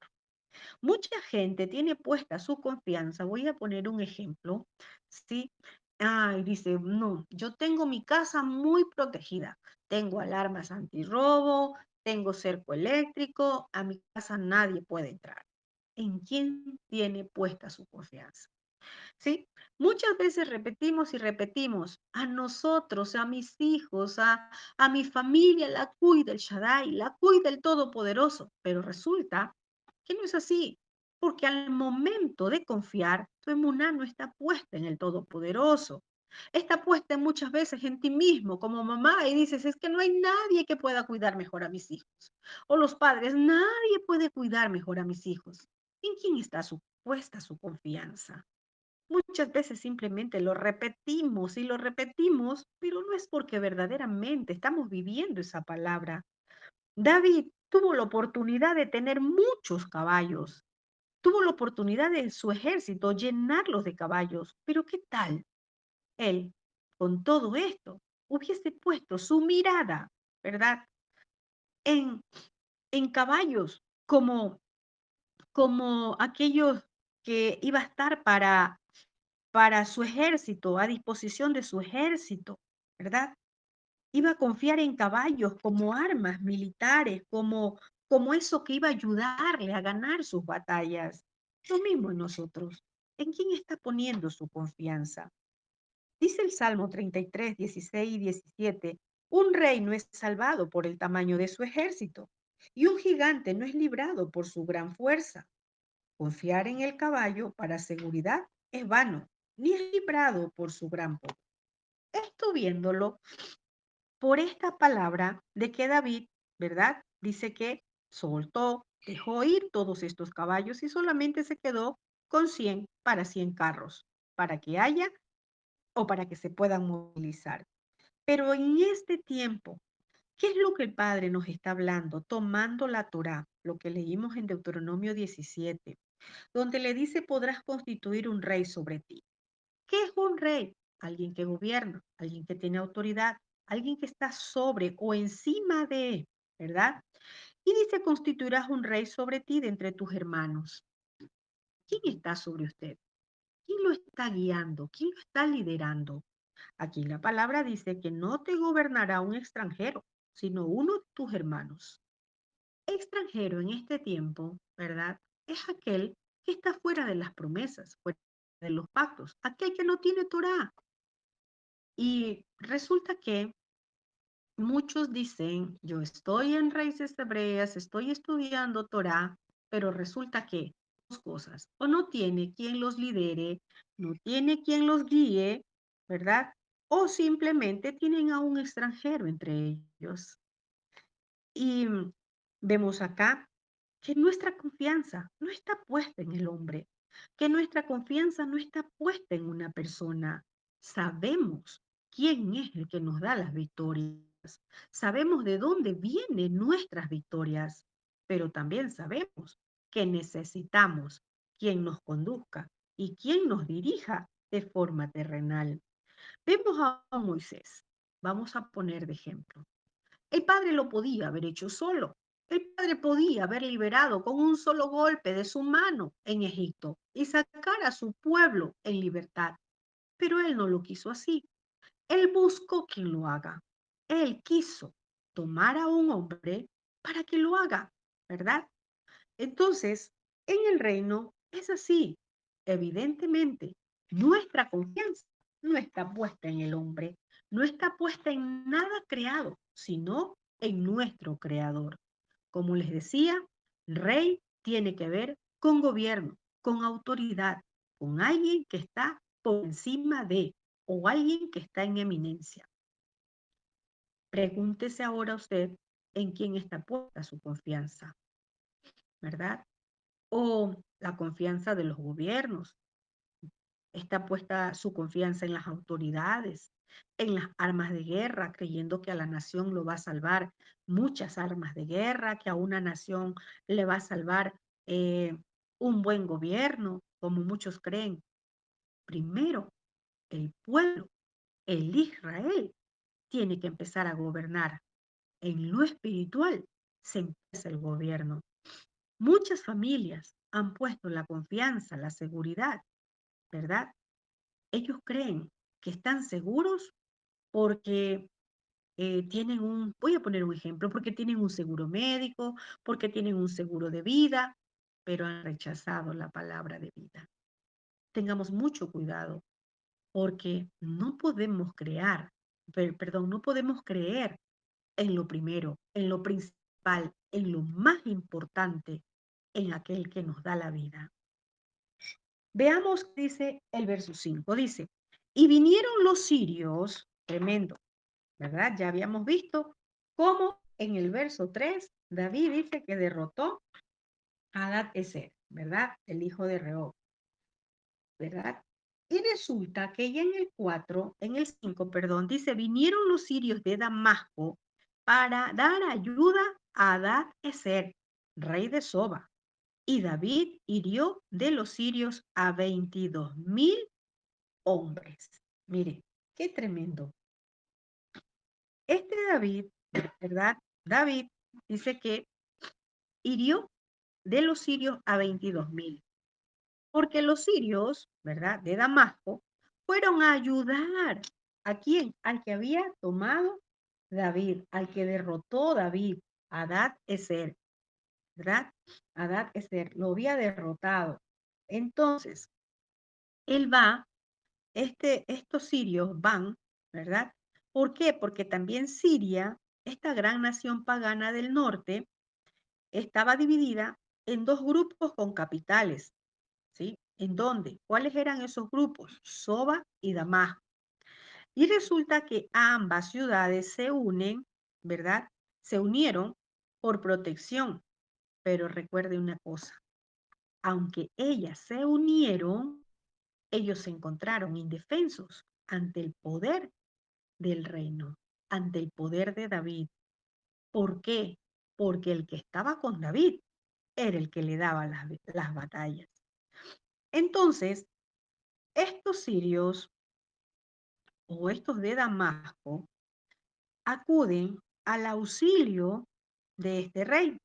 Mucha gente tiene puesta su confianza, voy a poner un ejemplo, ¿sí? Ay, dice, no, yo tengo mi casa muy protegida, tengo alarmas antirrobo, tengo cerco eléctrico, a mi casa nadie puede entrar. ¿En quién tiene puesta su confianza? ¿Sí? Muchas veces repetimos y repetimos, a nosotros, a mis hijos, a mi familia, la cuida el Shaddai, la cuida el Todopoderoso, pero resulta que no es así, porque al momento de confiar, tu emuná no está puesta en el Todopoderoso, está puesta muchas veces en ti mismo como mamá y dices, es que no hay nadie que pueda cuidar mejor a mis hijos. O los padres, nadie puede cuidar mejor a mis hijos. ¿En quién está puesta su confianza? Muchas veces simplemente lo repetimos y lo repetimos, pero no es porque verdaderamente estamos viviendo esa palabra. David tuvo la oportunidad de tener muchos caballos, tuvo la oportunidad de su ejército llenarlos de caballos, pero ¿qué tal? Él, con todo esto, hubiese puesto su mirada, ¿verdad? En, en caballos como aquellos que iba a estar para su ejército, a disposición de su ejército, ¿verdad? Iba a confiar en caballos como armas militares, como eso que iba a ayudarle a ganar sus batallas. Lo mismo en nosotros. ¿En quién está poniendo su confianza? Dice el Salmo 33, 16 y 17, un rey no es salvado por el tamaño de su ejército, y un gigante no es librado por su gran fuerza. Confiar en el caballo para seguridad es vano, ni es librado por su gran poder. Esto viéndolo por esta palabra de que David, ¿verdad? Dice que soltó, dejó ir todos estos caballos y solamente se quedó con 100 para 100 carros, para que haya o para que se puedan movilizar. Pero en este tiempo, ¿qué es lo que el Padre nos está hablando? Tomando la Torá, lo que leímos en Deuteronomio 17, donde le dice podrás constituir un rey sobre ti. ¿Qué es un rey? Alguien que gobierna, alguien que tiene autoridad, alguien que está sobre o encima de, ¿verdad? Y dice, constituirás un rey sobre ti de entre tus hermanos. ¿Quién está sobre usted? ¿Quién lo está guiando? ¿Quién lo está liderando? Aquí la palabra dice que no te gobernará un extranjero, sino uno de tus hermanos. Extranjero en este tiempo, ¿verdad? Es aquel que está fuera de las promesas, fuera de los pactos, aquel que no tiene Torá. Y resulta que muchos dicen, yo estoy en Raíces Hebreas, estoy estudiando Torá, pero resulta que dos cosas, o no tiene quien los lidere, no tiene quien los guíe, ¿verdad? O simplemente tienen a un extranjero entre ellos. Y vemos acá que nuestra confianza no está puesta en el hombre, que nuestra confianza no está puesta en una persona. Sabemos quién es el que nos da las victorias, sabemos de dónde vienen nuestras victorias, pero también sabemos que necesitamos quien nos conduzca y quien nos dirija de forma terrenal. Vemos a Moisés, vamos a poner de ejemplo. El padre lo podía haber hecho solo. El padre podía haber liberado con un solo golpe de su mano en Egipto y sacar a su pueblo en libertad. Pero él no lo quiso así. Él buscó quien lo haga. Él quiso tomar a un hombre para que lo haga, ¿verdad? Entonces, en el reino es así. Evidentemente, nuestra confianza no está puesta en el hombre, no está puesta en nada creado, sino en nuestro creador. Como les decía, rey tiene que ver con gobierno, con autoridad, con alguien que está por encima de o alguien que está en eminencia. Pregúntese ahora usted en quién está puesta su confianza, ¿verdad? O la confianza de los gobiernos. Está puesta su confianza en las autoridades, en las armas de guerra, creyendo que a la nación lo va a salvar muchas armas de guerra, que a una nación le va a salvar eh, un buen gobierno, como muchos creen. Primero, el pueblo, el Israel, tiene que empezar a gobernar. En lo espiritual se empieza el gobierno. Muchas familias han puesto la confianza, la seguridad, ¿verdad? Ellos creen que están seguros porque tienen voy a poner un ejemplo, porque tienen un seguro médico, porque tienen un seguro de vida, pero han rechazado la palabra de vida. Tengamos mucho cuidado, porque no podemos perdón, no podemos creer en lo primero, en lo principal, en lo más importante, en aquel que nos da la vida. Veamos qué dice el verso 5. Dice, y vinieron los sirios, tremendo, ¿verdad? Ya habíamos visto cómo en el verso 3 David dice que derrotó a Hadad-Ezer, ¿verdad? El hijo de Rehob, ¿verdad? Y resulta que ya en el 5, perdón, dice, vinieron los sirios de Damasco para dar ayuda a Hadad-Ezer, rey de Soba. Y David hirió de los sirios a 22,000 hombres. Mire, qué tremendo. Este David, ¿verdad? David dice que hirió de los sirios a 22,000, porque los sirios, ¿verdad? De Damasco, fueron a ayudar. ¿A quién? Al que había tomado David, al que derrotó David, Hadad-Ezer, ¿verdad? Hadad-Ezer lo había derrotado. Entonces, él va, estos sirios van, ¿verdad? ¿Por qué? Porque también Siria, esta gran nación pagana del norte, estaba dividida en dos grupos con capitales, ¿sí? ¿En dónde? ¿Cuáles eran esos grupos? Soba y Damasco. Y resulta que ambas ciudades se unen, ¿verdad? Se unieron por protección. Pero recuerde una cosa, aunque ellas se unieron, ellos se encontraron indefensos ante el poder del reino, ante el poder de David. ¿Por qué? Porque el que estaba con David era el que le daba las batallas. Entonces, estos sirios o estos de Damasco acuden al auxilio de este rey,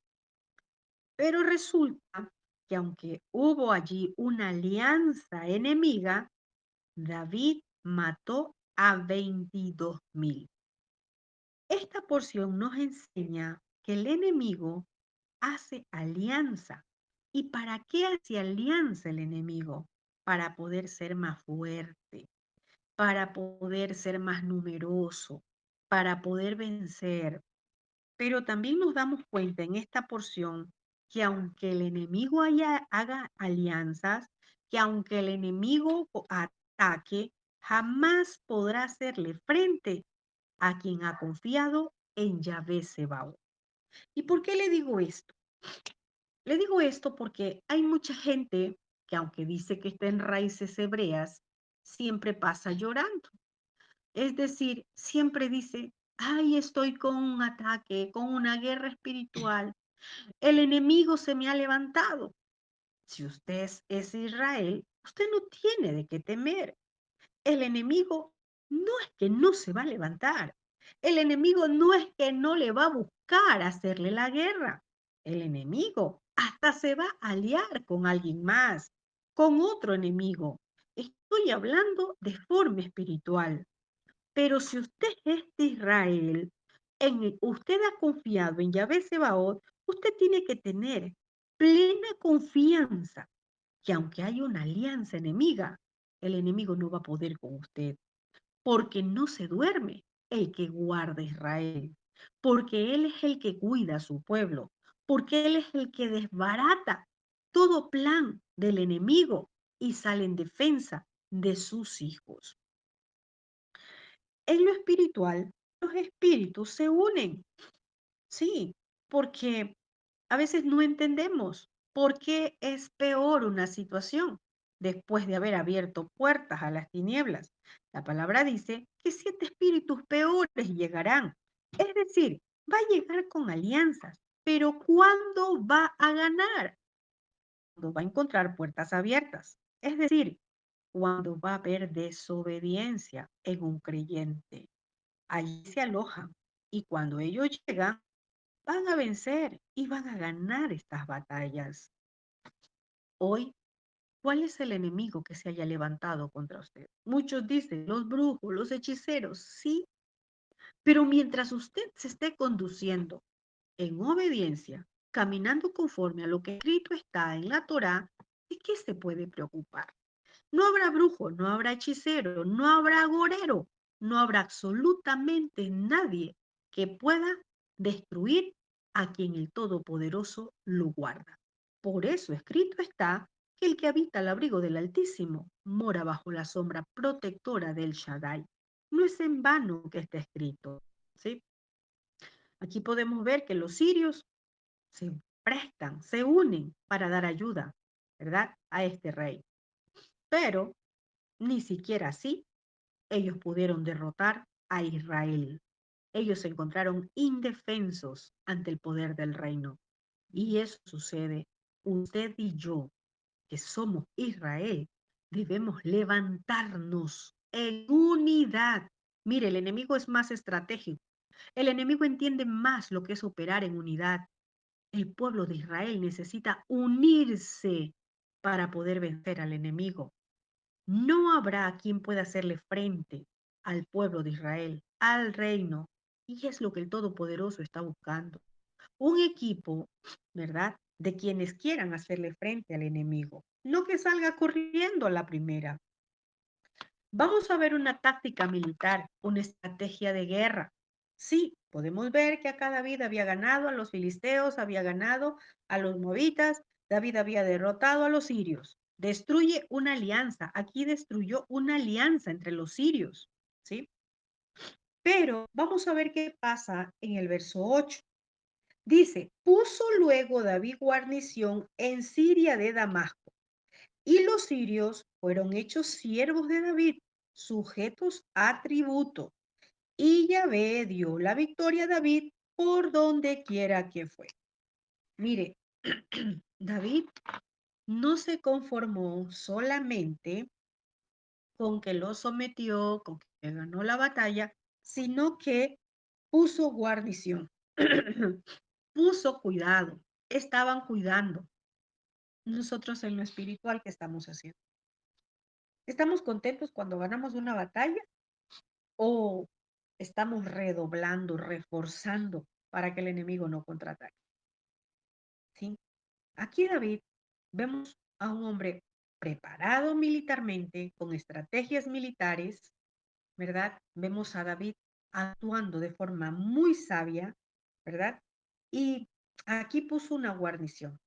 pero resulta que aunque hubo allí una alianza enemiga, David mató a 22,000. Esta porción nos enseña que el enemigo hace alianza. ¿Y para qué hace alianza el enemigo? Para poder ser más fuerte, para poder ser más numeroso, para poder vencer. Pero también nos damos cuenta en esta porción que aunque el enemigo haga alianzas, que aunque el enemigo ataque, jamás podrá hacerle frente a quien ha confiado en Yahvé Sebaot. ¿Y por qué le digo esto? Le digo esto porque hay mucha gente que aunque dice que está en raíces hebreas, siempre pasa llorando. Es decir, siempre dice, ay, estoy con un ataque, con una guerra espiritual. El enemigo se me ha levantado. Si usted es Israel, usted no tiene de qué temer. El enemigo no es que no se va a levantar. El enemigo no es que no le va a buscar hacerle la guerra. El enemigo hasta se va a aliar con alguien más, con otro enemigo. Estoy hablando de forma espiritual. Pero si usted es de Israel, Usted ha confiado en Yahvé Sebaot, usted tiene que tener plena confianza que aunque haya una alianza enemiga, el enemigo no va a poder con usted, porque no se duerme el que guarda a Israel, porque Él es el que cuida a su pueblo, porque Él es el que desbarata todo plan del enemigo y sale en defensa de sus hijos. En lo espiritual, los espíritus se unen, sí, porque a veces no entendemos por qué es peor una situación después de haber abierto puertas a las tinieblas. La palabra dice que 7 espíritus peores llegarán. Es decir, va a llegar con alianzas, pero ¿cuándo va a ganar? Cuando va a encontrar puertas abiertas. Es decir, cuando va a haber desobediencia en un creyente. Allí se alojan y cuando ellos llegan, van a vencer y van a ganar estas batallas. Hoy, ¿cuál es el enemigo que se haya levantado contra usted? Muchos dicen, los brujos, los hechiceros, sí, pero mientras usted se esté conduciendo en obediencia, caminando conforme a lo que escrito está en la Torá, ¿de qué se puede preocupar? No habrá brujo, no habrá hechicero, no habrá agorero, no habrá absolutamente nadie que pueda destruir a quien el Todopoderoso lo guarda. Por eso escrito está que el que habita al abrigo del Altísimo mora bajo la sombra protectora del Shaddai. No es en vano que está escrito, ¿sí? Aquí podemos ver que los sirios se prestan, se unen para dar ayuda, ¿verdad? A este rey. Pero ni siquiera así ellos pudieron derrotar a Israel. Ellos se encontraron indefensos ante el poder del reino. Y eso sucede. Usted y yo, que somos Israel, debemos levantarnos en unidad. Mire, el enemigo es más estratégico. El enemigo entiende más lo que es operar en unidad. El pueblo de Israel necesita unirse para poder vencer al enemigo. No habrá quien pueda hacerle frente al pueblo de Israel, al reino. Y es lo que el Todopoderoso está buscando. Un equipo, ¿verdad? De quienes quieran hacerle frente al enemigo. No que salga corriendo a la primera. Vamos a ver una táctica militar, una estrategia de guerra. Sí, podemos ver que acá David había ganado a los filisteos, había ganado a los moabitas, David había derrotado a los sirios. Destruye una alianza. Aquí destruyó una alianza entre los sirios, ¿sí? Pero vamos a ver qué pasa en el verso 8. Dice, puso luego David guarnición en Siria de Damasco, y los sirios fueron hechos siervos de David, sujetos a tributo. Y Yahvé dio la victoria a David por donde quiera que fue. Mire, David no se conformó solamente con que lo sometió, con que ganó la batalla, sino que puso guarnición, puso cuidado, estaban cuidando. Nosotros en lo espiritual, ¿qué estamos haciendo? ¿Estamos contentos cuando ganamos una batalla o estamos redoblando, reforzando para que el enemigo no contraataque? ¿Sí? Aquí David vemos a un hombre preparado militarmente, con estrategias militares, ¿verdad? Vemos a David actuando de forma muy sabia, ¿verdad? Y aquí puso una guarnición.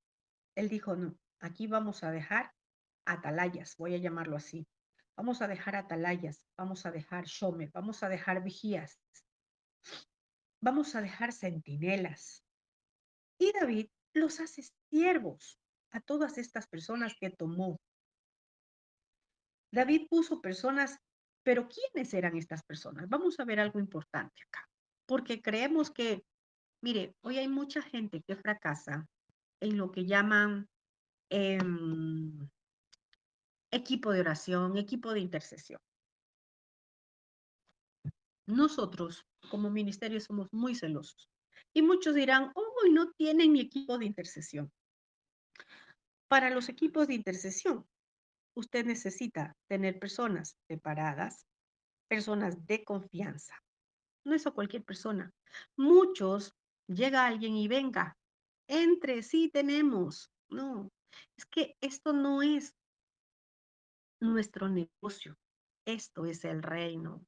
Él dijo, no, aquí vamos a dejar atalayas, voy a llamarlo así. Vamos a dejar atalayas, vamos a dejar shomer, vamos a dejar vigías, vamos a dejar centinelas. Y David los hace siervos a todas estas personas que tomó. David puso personas, pero ¿quiénes eran estas personas? Vamos a ver algo importante acá, porque creemos que, mire, hoy hay mucha gente que fracasa en lo que llaman equipo de oración, equipo de intercesión. Nosotros, como ministerio, somos muy celosos. Y muchos dirán, oh, no tienen mi equipo de intercesión. Para los equipos de intercesión, usted necesita tener personas preparadas, personas de confianza. no es a cualquier persona. Muchos, llega alguien y venga, entre, sí tenemos. No, es que esto no es nuestro negocio, esto es el reino.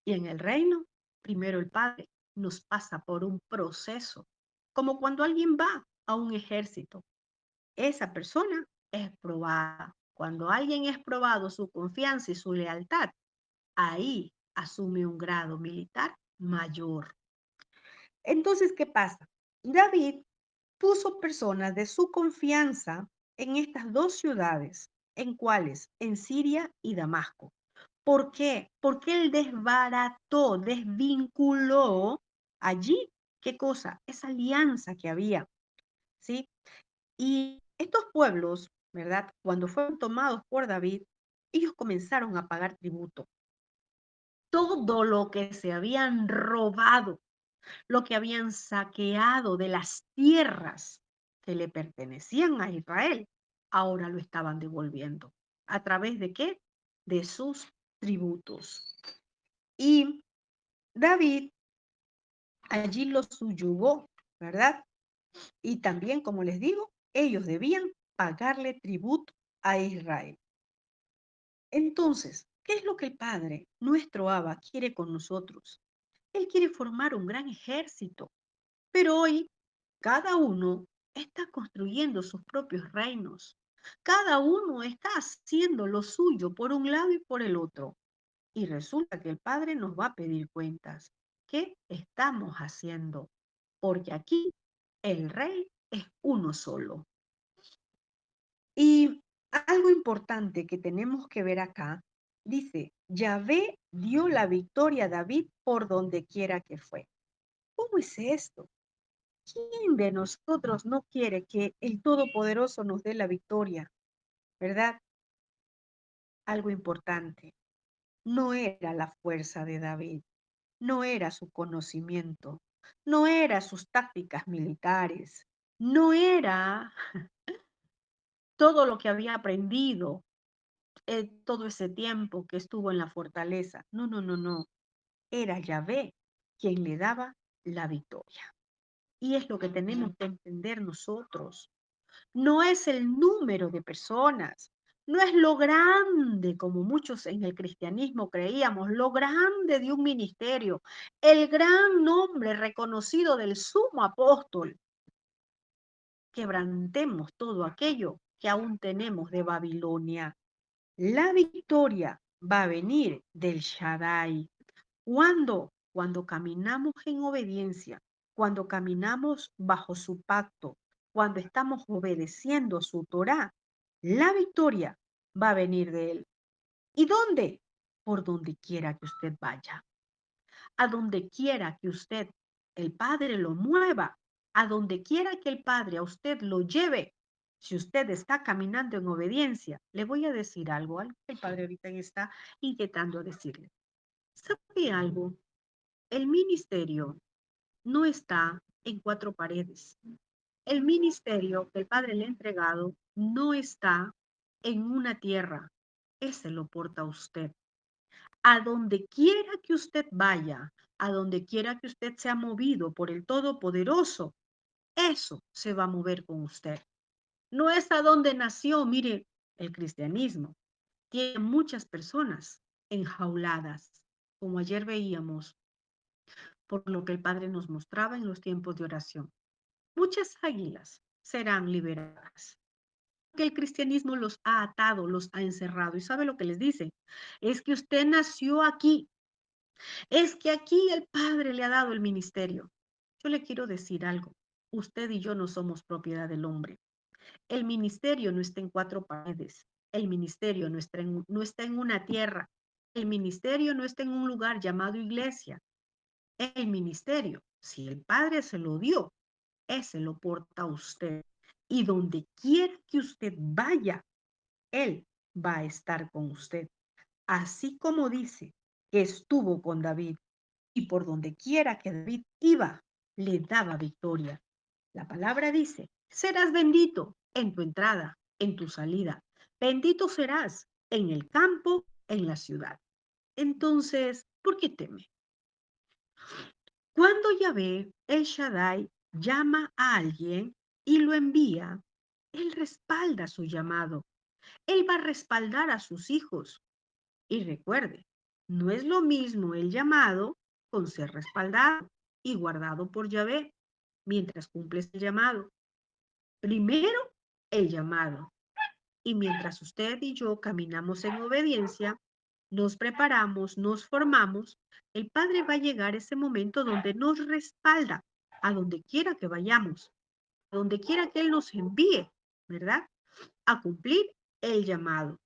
Y en el reino, primero el Padre nos pasa por un proceso, como cuando alguien va a un ejército. Esa persona es probada. Cuando alguien es probado su confianza y su lealtad, ahí asume un grado militar mayor. Entonces, ¿qué pasa? David puso personas de su confianza en estas dos ciudades, ¿en cuáles? En Siria y Damasco. ¿Por qué? Porque él desbarató, desvinculó allí, ¿qué cosa? Esa alianza que había, ¿sí? Y estos pueblos, ¿verdad? Cuando fueron tomados por David, ellos comenzaron a pagar tributo. Todo lo que se habían robado, lo que habían saqueado de las tierras que le pertenecían a Israel, ahora lo estaban devolviendo. ¿A través de qué? De sus tributos. Y David allí los subyugó, ¿verdad? Y también, como les digo, ellos debían pagarle tributo a Israel. Entonces, ¿qué es lo que el Padre, nuestro Abba, quiere con nosotros? Él quiere formar un gran ejército, pero hoy cada uno está construyendo sus propios reinos. Cada uno está haciendo lo suyo por un lado y por el otro. Y resulta que el Padre nos va a pedir cuentas. ¿Qué estamos haciendo? Porque aquí el rey es uno solo. Y algo importante que tenemos que ver acá, dice, Yahvé dio la victoria a David por donde quiera que fue. ¿Cómo es esto? ¿Quién de nosotros no quiere que el Todopoderoso nos dé la victoria? ¿Verdad? Algo importante. No era la fuerza de David, no era su conocimiento, no era sus tácticas militares, no era todo lo que había aprendido todo ese tiempo que estuvo en la fortaleza. No, no, no, no. Era Yahvé quien le daba la victoria. Y es lo que tenemos que entender nosotros. No es el número de personas, no es lo grande, como muchos en el cristianismo creíamos, lo grande de un ministerio, el gran nombre reconocido del sumo apóstol. Quebrantemos todo aquello que aún tenemos de Babilonia. La victoria va a venir del Shaddai. ¿Cuándo? Cuando caminamos en obediencia, cuando caminamos bajo su pacto, cuando estamos obedeciendo su Torá, la victoria va a venir de él. ¿Y dónde? Por donde quiera que usted vaya, a donde quiera que usted, el Padre lo mueva, a donde quiera que el Padre a usted lo lleve. Si usted está caminando en obediencia, le voy a decir algo que el Padre ahorita está intentando decirle. ¿Sabe algo? El ministerio no está en cuatro paredes. El ministerio que el Padre le ha entregado no está en una tierra. Ese lo porta usted. A donde quiera que usted vaya, a donde quiera que usted sea movido por el Todopoderoso, eso se va a mover con usted. No es a donde nació, mire, el cristianismo. Tiene muchas personas enjauladas, como ayer veíamos, por lo que el Padre nos mostraba en los tiempos de oración. Muchas águilas serán liberadas. Que el cristianismo los ha atado, los ha encerrado. ¿Y sabe lo que les dice? Es que usted nació aquí. Es que aquí el Padre le ha dado el ministerio. Yo le quiero decir algo. Usted y yo no somos propiedad del hombre. El ministerio no está en cuatro paredes. El ministerio no está en una tierra. El ministerio no está en un lugar llamado iglesia. El ministerio, si el Padre se lo dio, ese lo porta usted. Y donde quiera que usted vaya, Él va a estar con usted. Así como dice que estuvo con David y por donde quiera que David iba, le daba victoria. La palabra dice, serás bendito en tu entrada, en tu salida. Bendito serás en el campo, en la ciudad. Entonces, ¿por qué teme? Cuando Yahvé, el Shaddai, llama a alguien y lo envía, Él respalda su llamado. Él va a respaldar a sus hijos. Y recuerde, no es lo mismo el llamado con ser respaldado y guardado por Yahvé mientras cumples el llamado. Primero, el llamado. Y mientras usted y yo caminamos en obediencia, nos preparamos, nos formamos, el Padre va a llegar ese momento donde nos respalda a donde quiera que vayamos, a donde quiera que Él nos envíe, ¿verdad? A cumplir el llamado.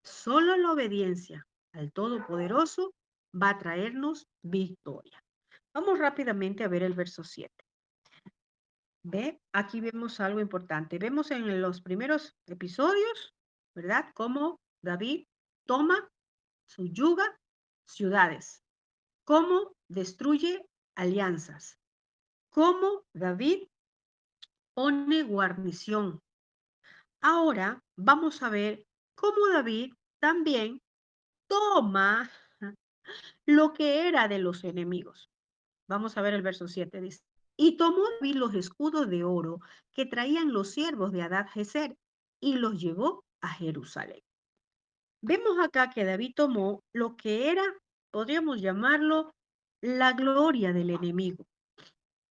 Solo la obediencia al Todopoderoso va a traernos victoria. Vamos rápidamente a ver el verso 7. ¿Ve? Aquí vemos algo importante. Vemos en los primeros episodios, ¿verdad? Cómo David toma, subyuga ciudades, cómo destruye alianzas, cómo David pone guarnición. Ahora vamos a ver cómo David también toma lo que era de los enemigos. Vamos a ver el verso 7, dice. Y tomó David los escudos de oro que traían los siervos de Adad-Ezer y los llevó a Jerusalén. Vemos acá que David tomó lo que era, podríamos llamarlo, la gloria del enemigo.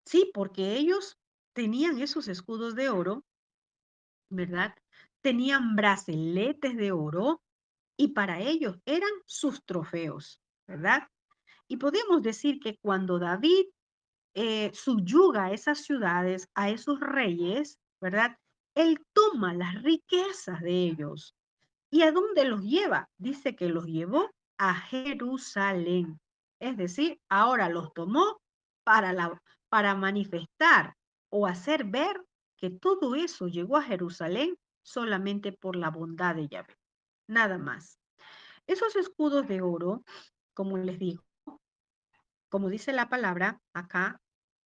Sí, porque ellos tenían esos escudos de oro, ¿verdad? Tenían braceletes de oro y para ellos eran sus trofeos, ¿verdad? Y podemos decir que cuando David subyuga a esas ciudades, a esos reyes, ¿verdad? Él toma las riquezas de ellos. ¿Y a dónde los lleva? Dice que los llevó a Jerusalén. Es decir, ahora los tomó para, para manifestar o hacer ver que todo eso llegó a Jerusalén solamente por la bondad de Yahvé. Nada más. Esos escudos de oro, como les digo, como dice la palabra acá,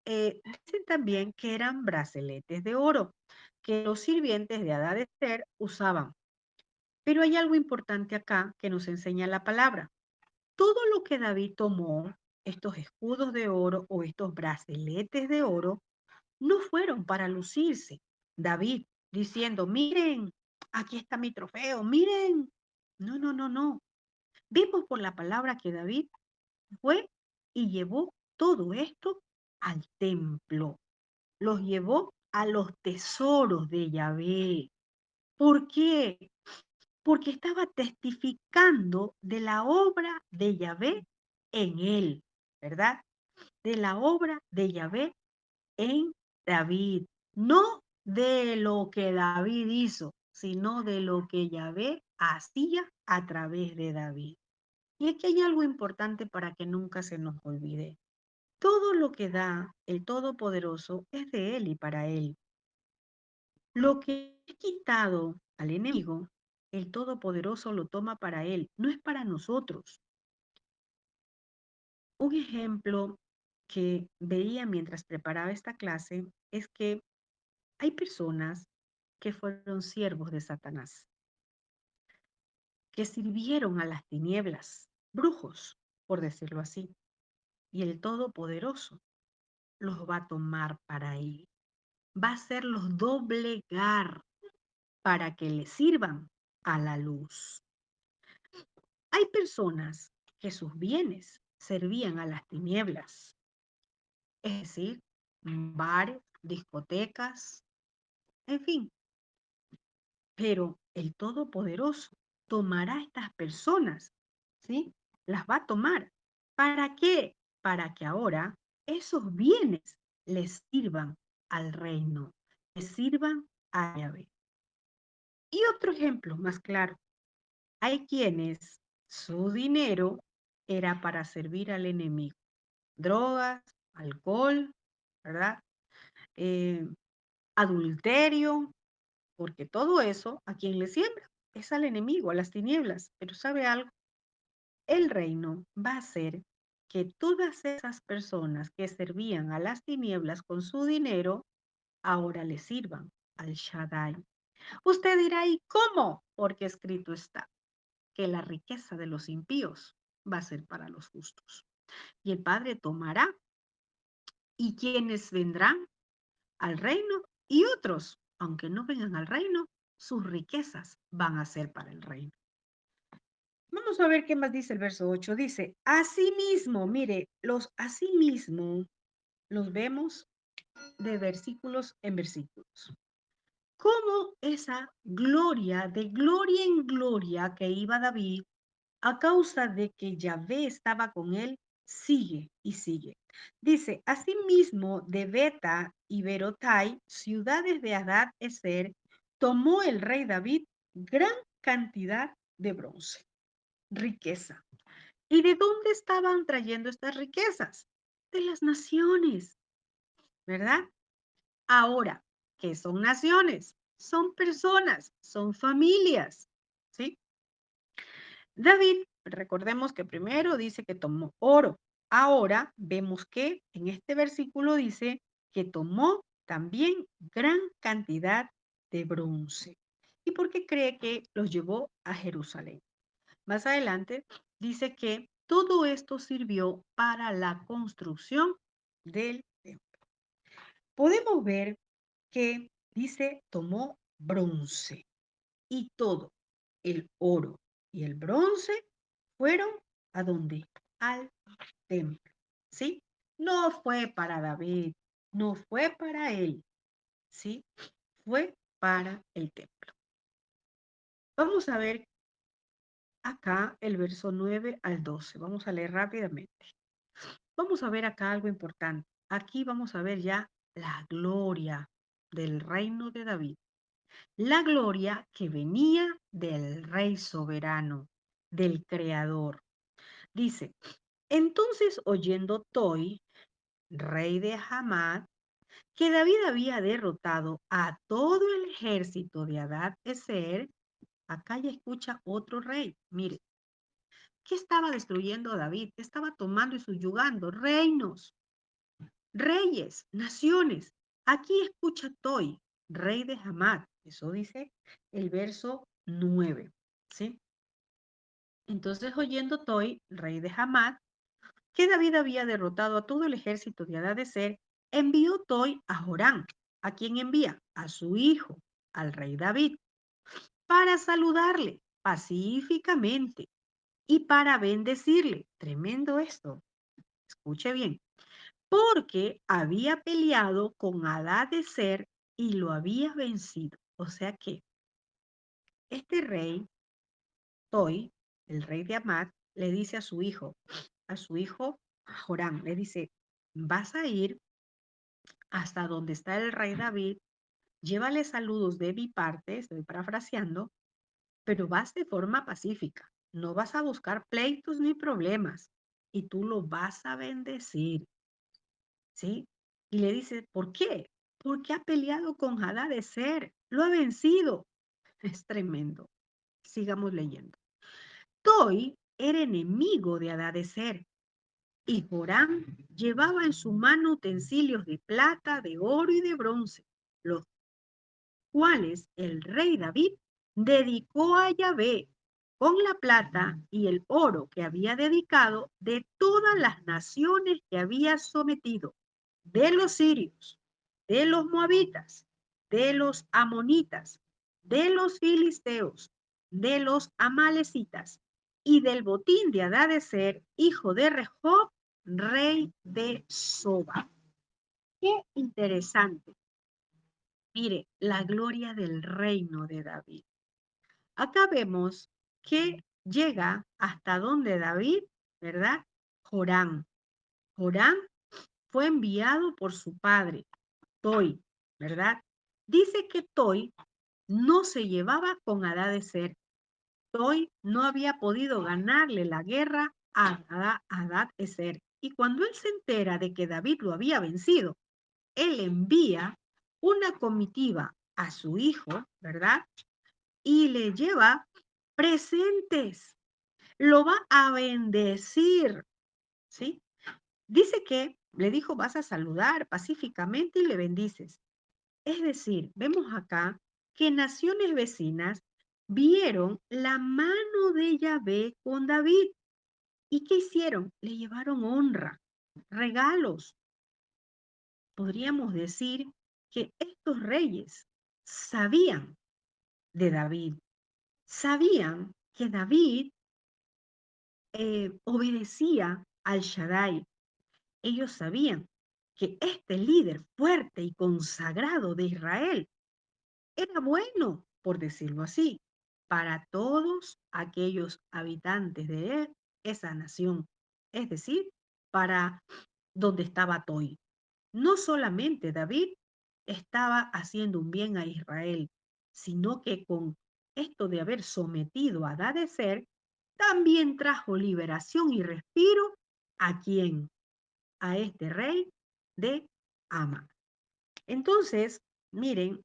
dicen también que eran braceletes de oro que los sirvientes de Adad-Ezer usaban. Pero hay algo importante acá que nos enseña la palabra. Todo lo que David tomó, estos escudos de oro o estos braceletes de oro, no fueron para lucirse. David diciendo, miren, aquí está mi trofeo, miren. No, no, no, no. Vimos por la palabra que David fue y llevó todo esto al templo. Los llevó a los tesoros de Yahvé. ¿Por qué? Porque estaba testificando de la obra de Yahvé en él, ¿verdad? De la obra de Yahvé en David. No de lo que David hizo, sino de lo que Yahvé hacía a través de David. Y aquí hay algo importante para que nunca se nos olvide. Todo lo que da el Todopoderoso es de Él y para Él. Lo que he quitado al enemigo, el Todopoderoso lo toma para Él, no es para nosotros. Un ejemplo que veía mientras preparaba esta clase es que hay personas que fueron siervos de Satanás, que sirvieron a las tinieblas, brujos, por decirlo así, y el Todopoderoso los va a tomar para Él. Va a hacerlos doblegar para que le sirvan a la luz. Hay personas que sus bienes servían a las tinieblas, es decir, bares, discotecas, en fin, pero el Todopoderoso tomará a estas personas, ¿sí? Las va a tomar. ¿Para qué? Para que ahora esos bienes les sirvan al reino, les sirvan a Yahvé. Y otro ejemplo más claro. Hay quienes su dinero era para servir al enemigo. Drogas, alcohol, ¿verdad? Eh, adulterio, porque todo eso, ¿a quién le siembra? Es al enemigo, a las tinieblas. Pero ¿sabe algo? El reino va a hacer que todas esas personas que servían a las tinieblas con su dinero, ahora le sirvan al Shaddai. Usted dirá, ¿y cómo? Porque escrito está que la riqueza de los impíos va a ser para los justos. Y el Padre tomará y quienes vendrán al reino y otros, aunque no vengan al reino, sus riquezas van a ser para el reino. Vamos a ver qué más dice el verso 8. Dice, asimismo, mire, los asimismo los vemos de versículos en versículos. Cómo esa gloria, de gloria en gloria que iba David, a causa de que Yahvé estaba con él, sigue y sigue. Dice, asimismo de Beta y Berotai, ciudades de Hadad Ezer, tomó el rey David gran cantidad de bronce, riqueza. ¿Y de dónde estaban trayendo estas riquezas? De las naciones, ¿verdad? Ahora, ¿qué son naciones? Son personas, son familias, ¿sí? David, recordemos que primero dice que tomó oro. Ahora vemos que en este versículo dice que tomó también gran cantidad de bronce. ¿Y por qué cree que los llevó a Jerusalén? Más adelante dice que todo esto sirvió para la construcción del templo. Podemos ver que dice tomó bronce y todo el oro y el bronce fueron a dónde? Al templo, ¿sí? No fue para David, no fue para él, ¿sí? Fue para el templo. Vamos a ver acá el verso 9 al 12. Vamos a leer rápidamente. Vamos a ver acá algo importante. Aquí vamos a ver ya la gloria del reino de David. La gloria que venía del rey soberano, del creador. Dice, entonces oyendo Toi, rey de Hamad, que David había derrotado a todo el ejército de Hadad Ezer, acá ya escucha otro rey. Mire, ¿qué estaba destruyendo David? Estaba tomando y subyugando reinos, reyes, naciones. Aquí escucha Toi, rey de Hamad. Eso dice el verso 9, ¿sí? Entonces, oyendo Toi, rey de Hamad, que David había derrotado a todo el ejército de Hadadezer, envió Toi a Joram. ¿A quién envía? A su hijo, al rey David, para saludarle pacíficamente y para bendecirle. Tremendo esto. Escuche bien. Porque había peleado con Hadadezer y lo había vencido. O sea que este rey, Toi, el rey de Amad, le dice a su hijo Joram, le dice, vas a ir hasta donde está el rey David, llévale saludos de mi parte, estoy parafraseando, pero vas de forma pacífica, no vas a buscar pleitos ni problemas y tú lo vas a bendecir, ¿sí? Y le dice, ¿por qué? Porque ha peleado con Hadadezer, lo ha vencido. Es tremendo. Sigamos leyendo. Toi era enemigo de Hadadezer y Joram llevaba en su mano utensilios de plata, de oro y de bronce, los cuales el rey David dedicó a Yahvé con la plata y el oro que había dedicado de todas las naciones que había sometido, de los sirios, de los moabitas, de los amonitas, de los filisteos, de los amalecitas y del botín de Hadadezer, hijo de Rehob, rey de Soba. Qué interesante. Mire, la gloria del reino de David. Acá vemos que llega hasta donde David, ¿verdad? Joram. Joram fue enviado por su padre, Toi, ¿verdad? Dice que Toi no se llevaba con Hadadezer. Toi no había podido ganarle la guerra a Hadadezer. Y cuando él se entera de que David lo había vencido, él envía una comitiva a su hijo, ¿verdad? Y le lleva presentes. Lo va a bendecir, ¿sí? Dice que le dijo, vas a saludar pacíficamente y le bendices. Es decir, vemos acá que naciones vecinas vieron la mano de Yahvé con David. ¿Y qué hicieron? Le llevaron honra, regalos, podríamos decir que estos reyes sabían de David, sabían que David obedecía al Shaddai. Ellos sabían que este líder fuerte y consagrado de Israel era bueno, por decirlo así, para todos aquellos habitantes de esa nación, es decir, para donde estaba Toi. No solamente David estaba haciendo un bien a Israel, sino que con esto de haber sometido a Hadadezer, también trajo liberación y respiro a quién, a este rey de Ama. Entonces, miren,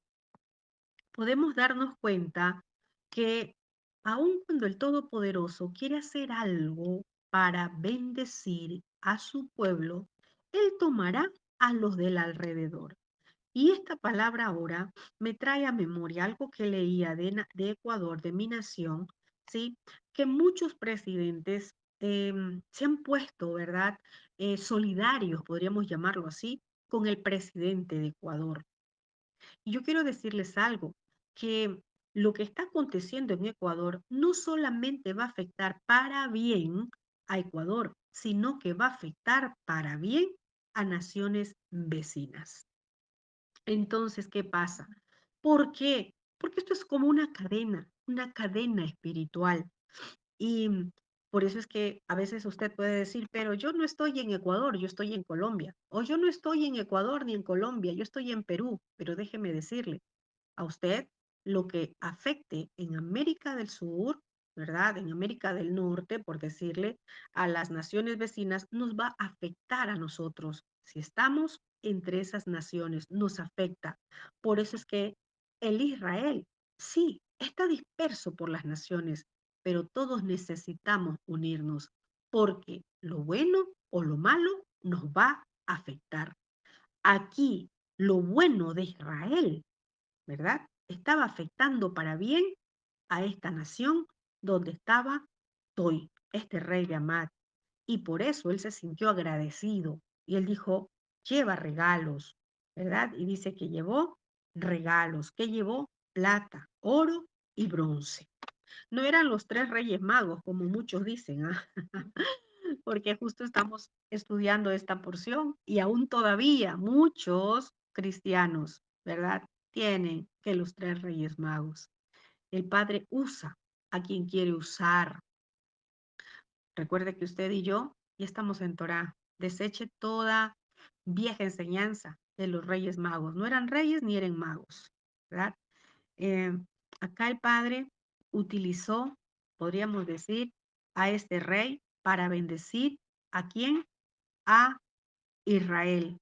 podemos darnos cuenta que aun cuando el Todopoderoso quiere hacer algo para bendecir a su pueblo, Él tomará a los del alrededor. Y esta palabra ahora me trae a memoria algo que leía de Ecuador, de mi nación, ¿sí? Que muchos presidentes se han puesto, ¿verdad? Solidarios, podríamos llamarlo así, con el presidente de Ecuador. Y yo quiero decirles algo, que lo que está aconteciendo en Ecuador no solamente va a afectar para bien a Ecuador, sino que va a afectar para bien a naciones vecinas. Entonces, ¿qué pasa? ¿Por qué? Porque esto es como una cadena espiritual. Y por eso es que a veces usted puede decir, pero yo no estoy en Ecuador, yo estoy en Colombia. O yo no estoy en Ecuador ni en Colombia, yo estoy en Perú. Pero déjeme decirle, a usted lo que afecte en América del Sur, ¿verdad? En América del Norte, por decirle, a las naciones vecinas, nos va a afectar a nosotros. Si estamos entre esas naciones, nos afecta. Por eso es que el Israel, sí, está disperso por las naciones, pero todos necesitamos unirnos, porque lo bueno o lo malo nos va a afectar. Aquí, lo bueno de Israel, ¿verdad? Estaba afectando para bien a esta nación donde estaba Toi, este rey de Amad. Y por eso él se sintió agradecido. Y él dijo, lleva regalos, ¿verdad? Y dice que llevó regalos, que llevó plata, oro y bronce. No eran los tres reyes magos, como muchos dicen, ¿ah? Porque justo estamos estudiando esta porción y aún todavía muchos cristianos, ¿verdad? Tienen que los tres reyes magos. El Padre usa a quien quiere usar. Recuerde que usted y yo ya estamos en Torá. Deseche toda vieja enseñanza de los reyes magos. No eran reyes ni eran magos, ¿verdad? Eh, Acá el Padre utilizó, podríamos decir, a este rey para bendecir a quién, a Israel.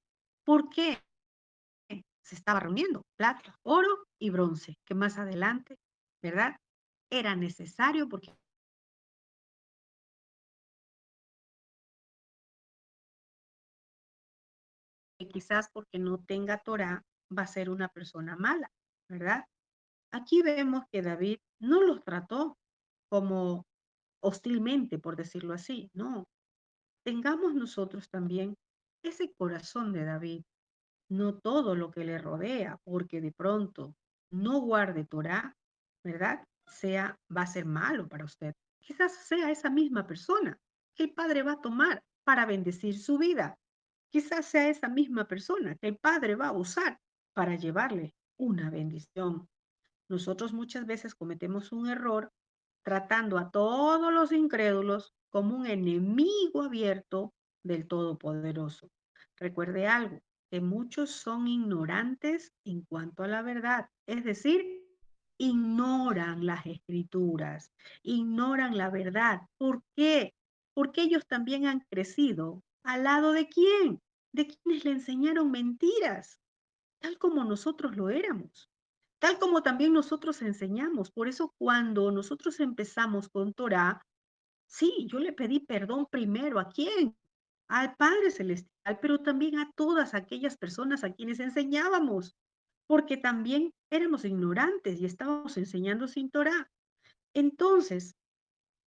¿Por qué? Se estaba reuniendo plata, oro y bronce, que más adelante, ¿verdad? Era necesario porque quizás porque no tenga Torah va a ser una persona mala, ¿verdad? Aquí vemos que David no los trató como hostilmente, por decirlo así, no. Tengamos nosotros también ese corazón de David, no todo lo que le rodea, porque de pronto no guarde Torah, ¿verdad? Va a ser malo para usted. Quizás sea esa misma persona que el Padre va a tomar para bendecir su vida. Quizás sea esa misma persona que el Padre va a usar para llevarle una bendición. Nosotros muchas veces cometemos un error tratando a todos los incrédulos como un enemigo abierto del Todopoderoso. Recuerde algo, que muchos son ignorantes en cuanto a la verdad, es decir, ignoran las escrituras, ignoran la verdad. ¿Por qué? Porque ellos también han crecido. ¿Al lado de quién? De quienes le enseñaron mentiras, tal como nosotros lo éramos, tal como también nosotros enseñamos. Por eso cuando nosotros empezamos con Torah, sí, yo le pedí perdón primero. ¿A quién? Al Padre Celestial, pero también a todas aquellas personas a quienes enseñábamos, porque también éramos ignorantes y estábamos enseñando sin Torah. Entonces,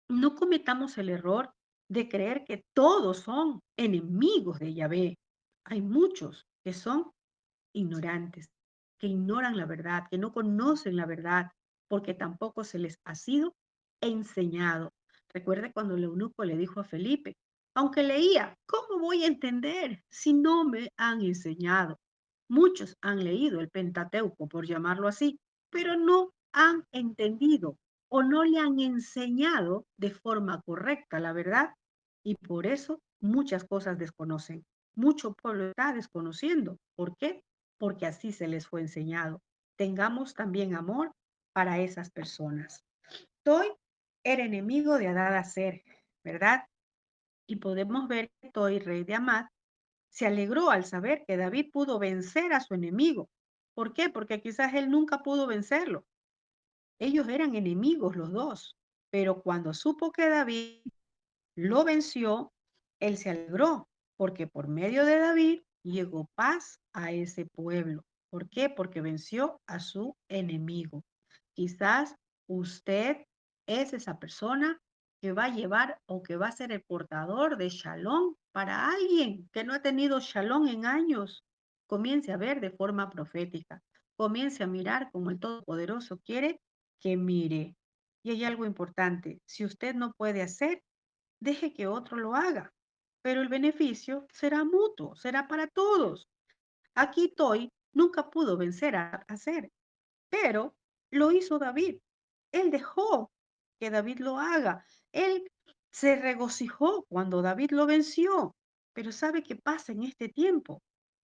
no cometamos el error de creer que todos son enemigos de Yahvé. Hay muchos que son ignorantes, que ignoran la verdad, que no conocen la verdad, porque tampoco se les ha sido enseñado. Recuerde cuando el eunuco le dijo a Felipe, aunque leía, ¿cómo voy a entender si no me han enseñado? Muchos han leído el Pentateuco, por llamarlo así, pero no han entendido o no le han enseñado de forma correcta la verdad y por eso muchas cosas desconocen. Mucho pueblo está desconociendo. ¿Por qué? Porque así se les fue enseñado. Tengamos también amor para esas personas. Toy era enemigo de Adad-Aser, ¿verdad? Y podemos ver que Toy, rey de Amad, se alegró al saber que David pudo vencer a su enemigo. ¿Por qué? Porque quizás él nunca pudo vencerlo. Ellos eran enemigos los dos, pero cuando supo que David lo venció, él se alegró, porque por medio de David llegó paz a ese pueblo. ¿Por qué? Porque venció a su enemigo. Quizás usted es esa persona que va a llevar o que va a ser el portador de shalom para alguien que no ha tenido shalom en años. Comience a ver de forma profética. Comience a mirar como el Todopoderoso quiere que mire. Y hay algo importante. Si usted no puede hacer, deje que otro lo haga, pero el beneficio será mutuo, será para todos. Aquí Toy nunca pudo vencer a hacer, pero lo hizo David. Él dejó que David lo haga. Él se regocijó cuando David lo venció. Pero ¿sabe qué pasa en este tiempo?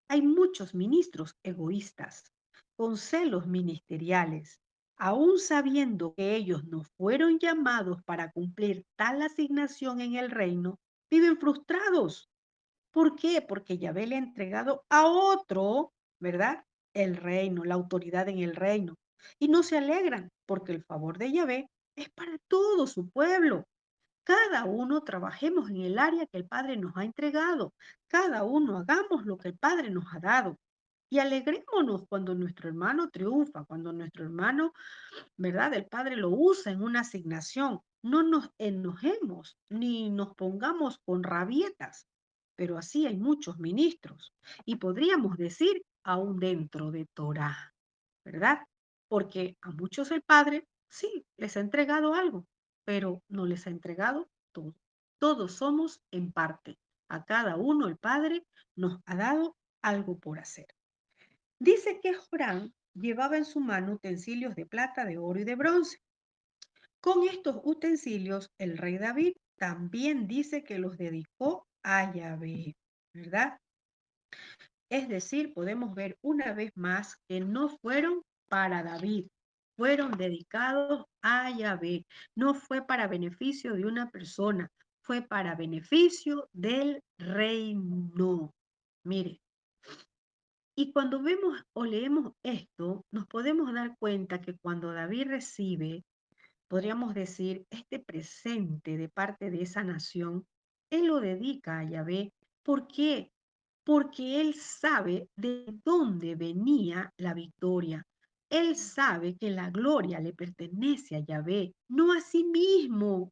Hay muchos ministros egoístas, con celos ministeriales, aún sabiendo que ellos no fueron llamados para cumplir tal asignación en el reino, viven frustrados. ¿Por qué? Porque Yahvé le ha entregado a otro, ¿verdad? El reino, la autoridad en el reino. Y no se alegran porque el favor de Yahvé es para todo su pueblo. Cada uno trabajemos en el área que el Padre nos ha entregado. Cada uno hagamos lo que el Padre nos ha dado. Y alegrémonos cuando nuestro hermano triunfa, cuando nuestro hermano, ¿verdad? El Padre lo usa en una asignación. No nos enojemos ni nos pongamos con rabietas, pero así hay muchos ministros. Y podríamos decir, aún dentro de Torah, ¿verdad? Porque a muchos el Padre, sí, les ha entregado algo, pero no les ha entregado todo. Todos somos en parte. A cada uno el Padre nos ha dado algo por hacer. Dice que Joram llevaba en su mano utensilios de plata, de oro y de bronce. Con estos utensilios, el rey David también dice que los dedicó a Yahvé, ¿verdad? Es decir, podemos ver una vez más que no fueron para David, fueron dedicados a Yahvé. No fue para beneficio de una persona, fue para beneficio del reino. Mire, y cuando vemos o leemos esto, nos podemos dar cuenta que cuando David recibe, podríamos decir, este presente de parte de esa nación, él lo dedica a Yahvé. ¿Por qué? Porque él sabe de dónde venía la victoria. Él sabe que la gloria le pertenece a Yahvé, no a sí mismo.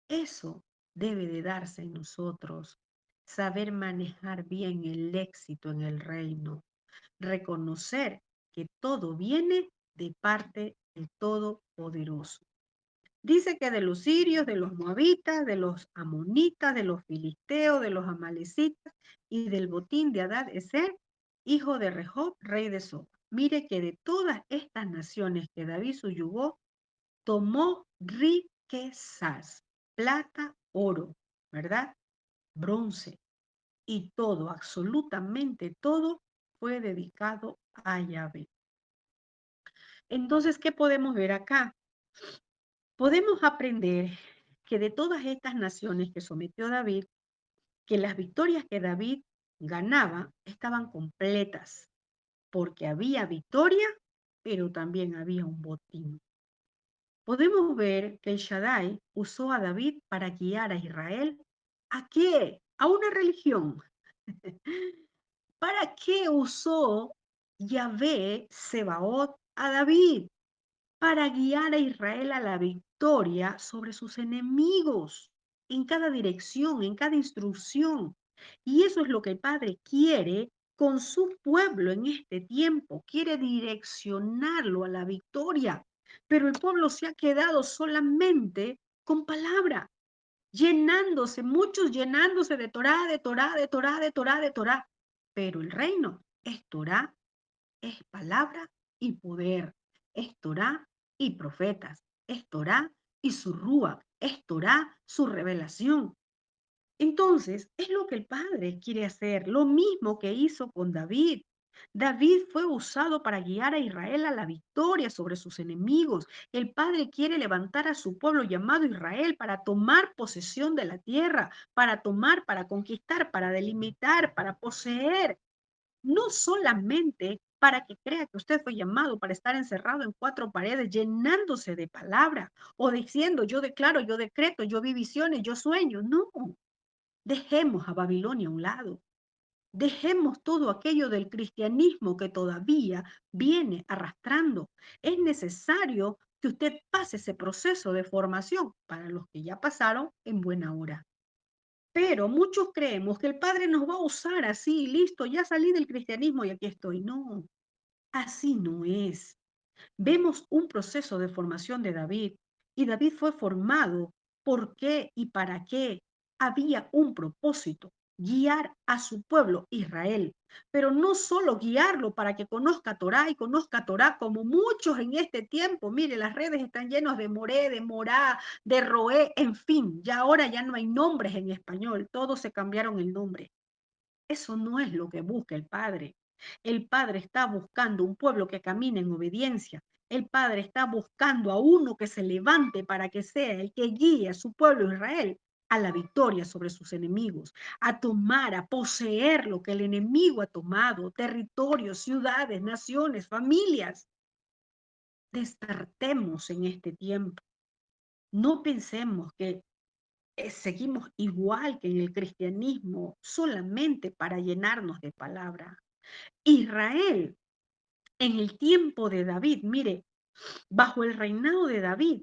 Eso debe de darse en nosotros. Saber manejar bien el éxito en el reino. Reconocer que todo viene de parte del Todopoderoso. Dice que de los sirios, de los moabitas, de los amonitas, de los filisteos, de los amalecitas y del botín de Adad-Eser, hijo de Rehob, rey de Soba. Mire que de todas estas naciones que David subyugó, tomó riquezas, plata, oro, ¿verdad? Bronce y todo, absolutamente todo fue dedicado a Yahvé. Entonces, ¿qué podemos ver acá? Podemos aprender que de todas estas naciones que sometió David, que las victorias que David ganaba estaban completas, porque había victoria, pero también había un botín. Podemos ver que el Shaddai usó a David para guiar a Israel. ¿A qué? A una religión. ¿Para qué usó Yahvé Sebaot a David? Para guiar a Israel a la victoria sobre sus enemigos, en cada dirección, en cada instrucción. Y eso es lo que el Padre quiere con su pueblo en este tiempo, quiere direccionarlo a la victoria, pero el pueblo se ha quedado solamente con palabra, llenándose, muchos llenándose de Torá, de Torá, de Torá, de Torá, de Torá, pero el reino es Torá, es palabra y poder, es Torá y profetas, es Torá y su rúa, es Torá su revelación. Entonces, es lo que el Padre quiere hacer, lo mismo que hizo con David. David fue usado para guiar a Israel a la victoria sobre sus enemigos. El Padre quiere levantar a su pueblo llamado Israel para tomar posesión de la tierra, para tomar, para conquistar, para delimitar, para poseer. No solamente para que crea que usted fue llamado para estar encerrado en cuatro paredes, llenándose de palabra o diciendo, yo declaro, yo decreto, yo vi visiones, yo sueño. No. Dejemos a Babilonia a un lado. Dejemos todo aquello del cristianismo que todavía viene arrastrando. Es necesario que usted pase ese proceso de formación para los que ya pasaron en buena hora. Pero muchos creemos que el Padre nos va a usar así, listo, ya salí del cristianismo y aquí estoy. No, así no es. Vemos un proceso de formación de David y David fue formado. ¿Por qué y para qué? Había un propósito, guiar a su pueblo Israel, pero no solo guiarlo para que conozca Torá y conozca Torá como muchos en este tiempo. Mire, las redes están llenas de Moré, de Morá, de Roé, en fin, ya ahora ya no hay nombres en español, todos se cambiaron el nombre. Eso no es lo que busca el Padre. El Padre está buscando un pueblo que camine en obediencia. El Padre está buscando a uno que se levante para que sea el que guíe a su pueblo Israel a la victoria sobre sus enemigos, a tomar, a poseer lo que el enemigo ha tomado, territorios, ciudades, naciones, familias. Despertemos en este tiempo. No pensemos que seguimos igual que en el cristianismo, solamente para llenarnos de palabra. Israel, en el tiempo de David, mire, bajo el reinado de David,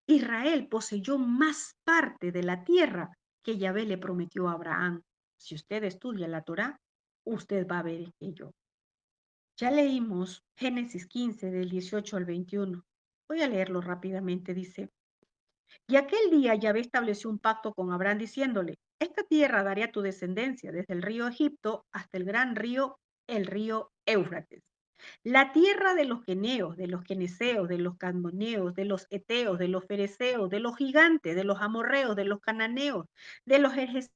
Israel poseyó más parte de la tierra que Yahvé le prometió a Abraham. Si usted estudia la Torá, usted va a ver ello. Ya leímos Génesis 15 del 18 al 21. Voy a leerlo rápidamente. Dice, y aquel día Yahvé estableció un pacto con Abraham diciéndole, esta tierra daré a tu descendencia desde el río Egipto hasta el río Éufrates. La tierra de los queneos, de los queneseos, de los cadmoneos, de los eteos, de los fereceos, de los gigantes, de los amorreos, de los cananeos, de los ejes.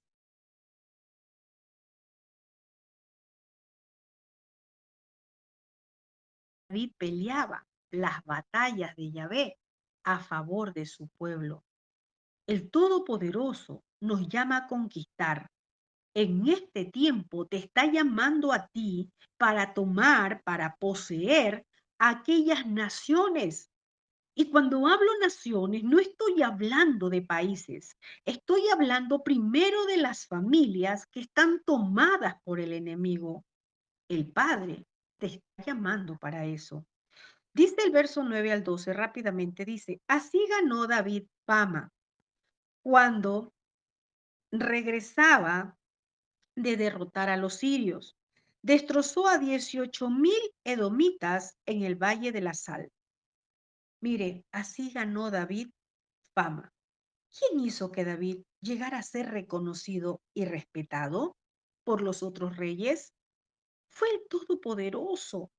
David peleaba las batallas de Yahvé a favor de su pueblo. El Todopoderoso nos llama a conquistar. En este tiempo te está llamando a ti para tomar, para poseer aquellas naciones. Y cuando hablo naciones, no estoy hablando de países, estoy hablando primero de las familias que están tomadas por el enemigo. El Padre te está llamando para eso. Dice el verso 9 al 12 rápidamente, dice, así ganó David fama cuando regresaba de derrotar a los sirios. Destrozó a 18,000 edomitas en el Valle de la Sal. Mire, así ganó David fama. ¿Quién hizo que David llegara a ser reconocido y respetado por los otros reyes? Fue el Todopoderoso.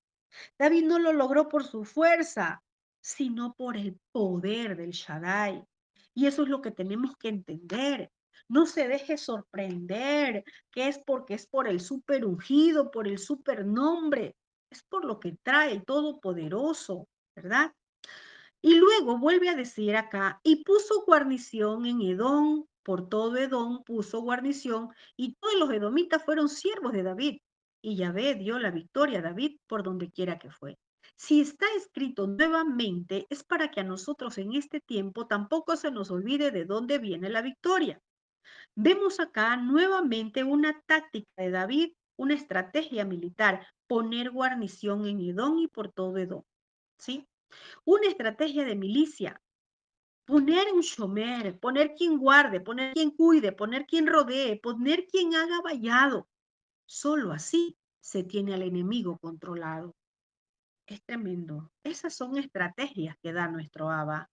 David no lo logró por su fuerza, sino por el poder del Shaddai. Y eso es lo que tenemos que entender. No se deje sorprender que es porque es por el super ungido, por el super nombre. Es por lo que trae el Todopoderoso, ¿verdad? Y luego vuelve a decir acá, y puso guarnición en Edom, por todo Edom puso guarnición, y todos los edomitas fueron siervos de David. Y Yahvé dio la victoria a David por donde quiera que fue. Si está escrito nuevamente, es para que a nosotros en este tiempo tampoco se nos olvide de dónde viene la victoria. Vemos acá nuevamente una táctica de David, una estrategia militar, poner guarnición en Edom y por todo Edom. ¿Sí? Una estrategia de milicia, poner un shomer, poner quien guarde, poner quien cuide, poner quien rodee, poner quien haga vallado. Solo así se tiene al enemigo controlado. Es tremendo. Esas son estrategias que da nuestro Abba.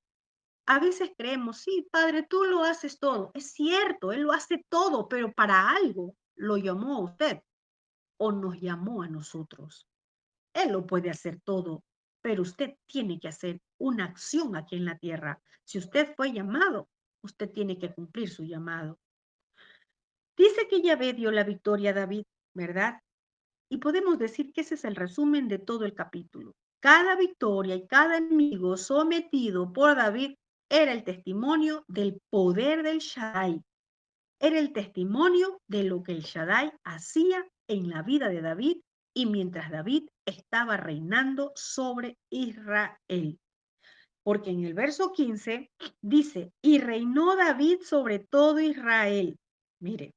A veces creemos, sí, Padre, tú lo haces todo. Es cierto, Él lo hace todo, pero para algo lo llamó a usted o nos llamó a nosotros. Él lo puede hacer todo, pero usted tiene que hacer una acción aquí en la tierra. Si usted fue llamado, usted tiene que cumplir su llamado. Dice que Yahvé dio la victoria a David, ¿verdad? Y podemos decir que ese es el resumen de todo el capítulo. Cada victoria y cada enemigo sometido por David era el testimonio del poder del Shaddai. Era el testimonio de lo que el Shaddai hacía en la vida de David y mientras David estaba reinando sobre Israel. Porque en el verso 15 dice, y reinó David sobre todo Israel. Mire,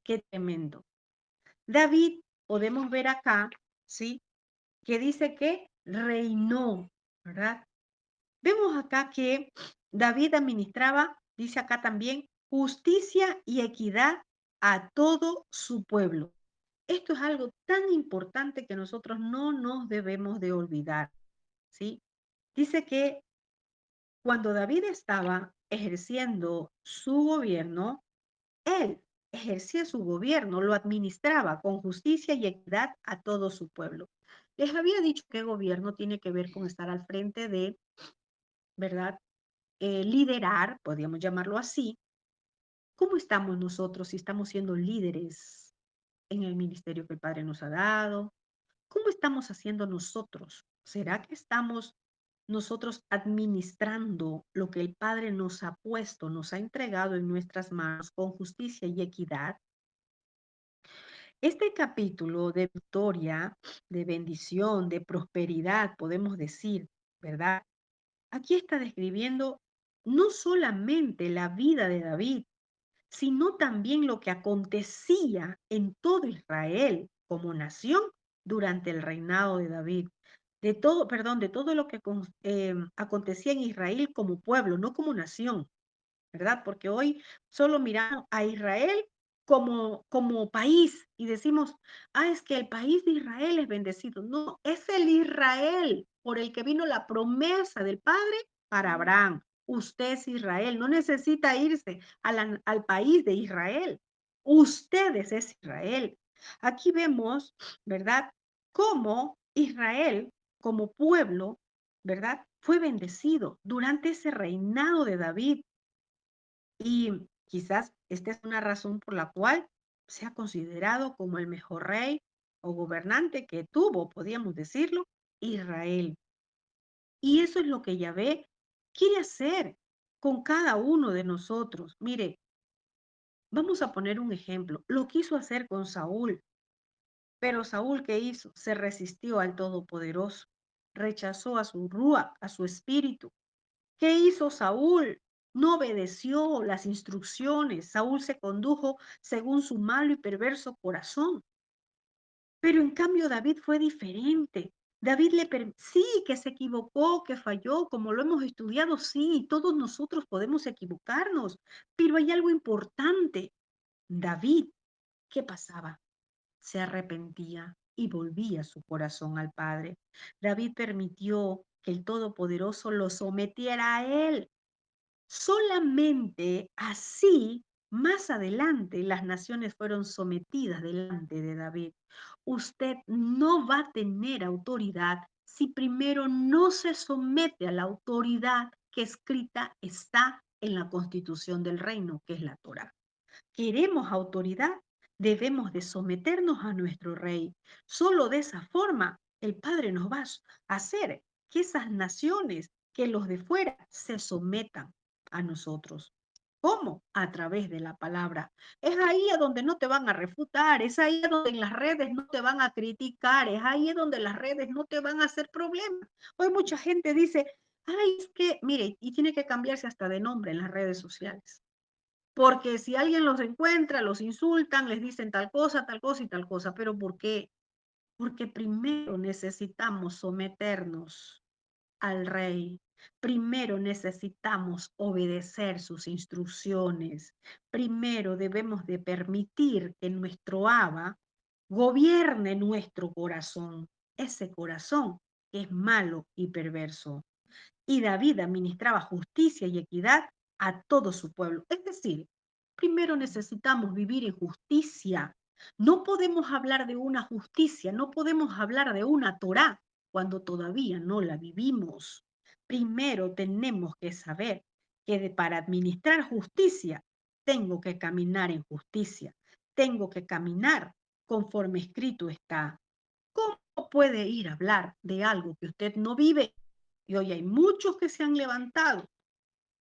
qué tremendo. David, podemos ver acá, ¿sí? Que dice que reinó, ¿verdad? Vemos acá que David administraba, dice acá también, justicia y equidad a todo su pueblo. Esto es algo tan importante que nosotros no nos debemos de olvidar, ¿sí? Dice que cuando David estaba ejerciendo su gobierno, él ejercía su gobierno, lo administraba con justicia y equidad a todo su pueblo. Les había dicho que gobierno tiene que ver con estar al frente de, ¿verdad? Liderar, podríamos llamarlo así. ¿Cómo estamos nosotros si estamos siendo líderes en el ministerio que el Padre nos ha dado? ¿Cómo estamos haciendo nosotros? ¿Será que estamos nosotros administrando lo que el Padre nos ha puesto, nos ha entregado en nuestras manos con justicia y equidad? Este capítulo de victoria, de bendición, de prosperidad, podemos decir, ¿verdad? Aquí está describiendo no solamente la vida de David, sino también lo que acontecía en todo Israel como nación durante el reinado de David. De todo, perdón, de todo lo que acontecía en Israel como pueblo, no como nación. ¿Verdad? Porque hoy solo miramos a Israel como país y decimos, es que el país de Israel es bendecido. No, es el Israel por el que vino la promesa del Padre para Abraham. Usted es Israel, no necesita irse al país de Israel. Ustedes es Israel. Aquí vemos, ¿verdad? Cómo Israel como pueblo, ¿verdad? Fue bendecido durante ese reinado de David. Y quizás esta es una razón por la cual se ha considerado como el mejor rey o gobernante que tuvo, podríamos decirlo, Israel. Y eso es lo que Yahvé quiere hacer con cada uno de nosotros. Mire, vamos a poner un ejemplo. Lo quiso hacer con Saúl, pero Saúl, ¿qué hizo? Se resistió al Todopoderoso, rechazó a su rúa, a su espíritu. ¿Qué hizo Saúl? No obedeció las instrucciones. Saúl se condujo según su malo y perverso corazón. Pero en cambio David fue diferente. David sí, que se equivocó, que falló, como lo hemos estudiado, sí, todos nosotros podemos equivocarnos, pero hay algo importante. David, ¿qué pasaba? Se arrepentía y volvía su corazón al Padre. David permitió que el Todopoderoso lo sometiera a él. Solamente así, más adelante, las naciones fueron sometidas delante de David. Usted no va a tener autoridad si primero no se somete a la autoridad que escrita está en la constitución del reino, que es la Torá. ¿Queremos autoridad? Debemos de someternos a nuestro rey. Solo de esa forma el Padre nos va a hacer que esas naciones, que los de fuera, se sometan a nosotros. ¿Cómo? A través de la palabra. Es ahí a donde no te van a refutar, es ahí a donde en las redes no te van a criticar, es ahí a donde las redes no te van a hacer problemas. Hoy mucha gente dice, es que, mire, y tiene que cambiarse hasta de nombre en las redes sociales. Porque si alguien los encuentra, los insultan, les dicen tal cosa y tal cosa. ¿Pero por qué? Porque primero necesitamos someternos al rey. Primero necesitamos obedecer sus instrucciones. Primero debemos de permitir que nuestro Abba, gobierne nuestro corazón, ese corazón que es malo y perverso. Y David administraba justicia y equidad a todo su pueblo. Es decir, primero necesitamos vivir en justicia. No podemos hablar de una justicia, no podemos hablar de una Torá cuando todavía no la vivimos. Primero tenemos que saber que para administrar justicia tengo que caminar en justicia, tengo que caminar conforme escrito está. ¿Cómo puede ir a hablar de algo que usted no vive? Y hoy hay muchos que se han levantado,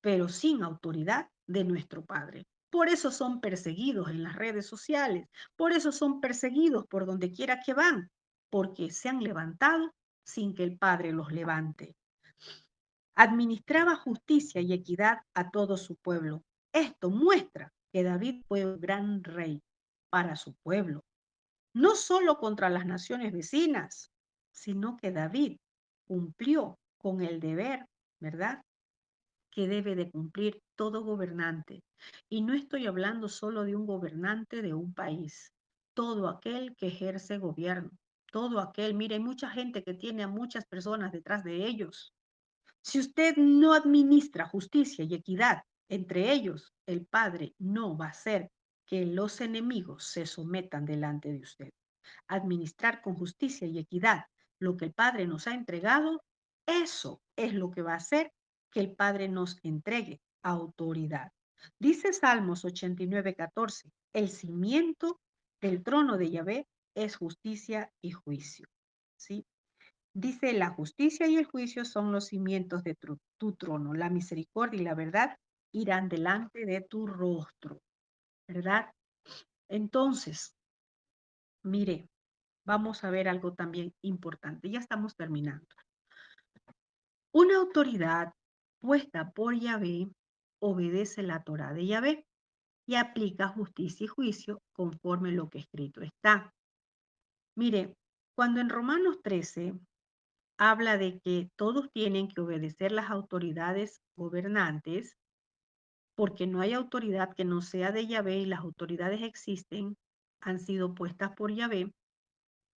pero sin autoridad de nuestro Padre. Por eso son perseguidos en las redes sociales, por eso son perseguidos por donde quiera que van, porque se han levantado sin que el Padre los levante. Administraba justicia y equidad a todo su pueblo. Esto muestra que David fue un gran rey para su pueblo, no solo contra las naciones vecinas, sino que David cumplió con el deber, ¿verdad?, que debe de cumplir todo gobernante. Y no estoy hablando solo de un gobernante de un país, todo aquel que ejerce gobierno, todo aquel, mire, hay mucha gente que tiene a muchas personas detrás de ellos. Si usted no administra justicia y equidad entre ellos, el Padre no va a hacer que los enemigos se sometan delante de usted. Administrar con justicia y equidad lo que el Padre nos ha entregado, eso es lo que va a hacer que el Padre nos entregue autoridad. Dice Salmos 89:14, el cimiento del trono de Yahvé es justicia y juicio. ¿Sí? Dice, la justicia y el juicio son los cimientos de tu trono. La misericordia y la verdad irán delante de tu rostro, ¿verdad? Entonces, mire, vamos a ver algo también importante. Ya estamos terminando. Una autoridad puesta por Yahvé obedece la Torá de Yahvé y aplica justicia y juicio conforme lo que escrito está. Mire, cuando en Romanos 13 habla de que todos tienen que obedecer las autoridades gobernantes, porque no hay autoridad que no sea de Yahvé y las autoridades existen, han sido puestas por Yahvé,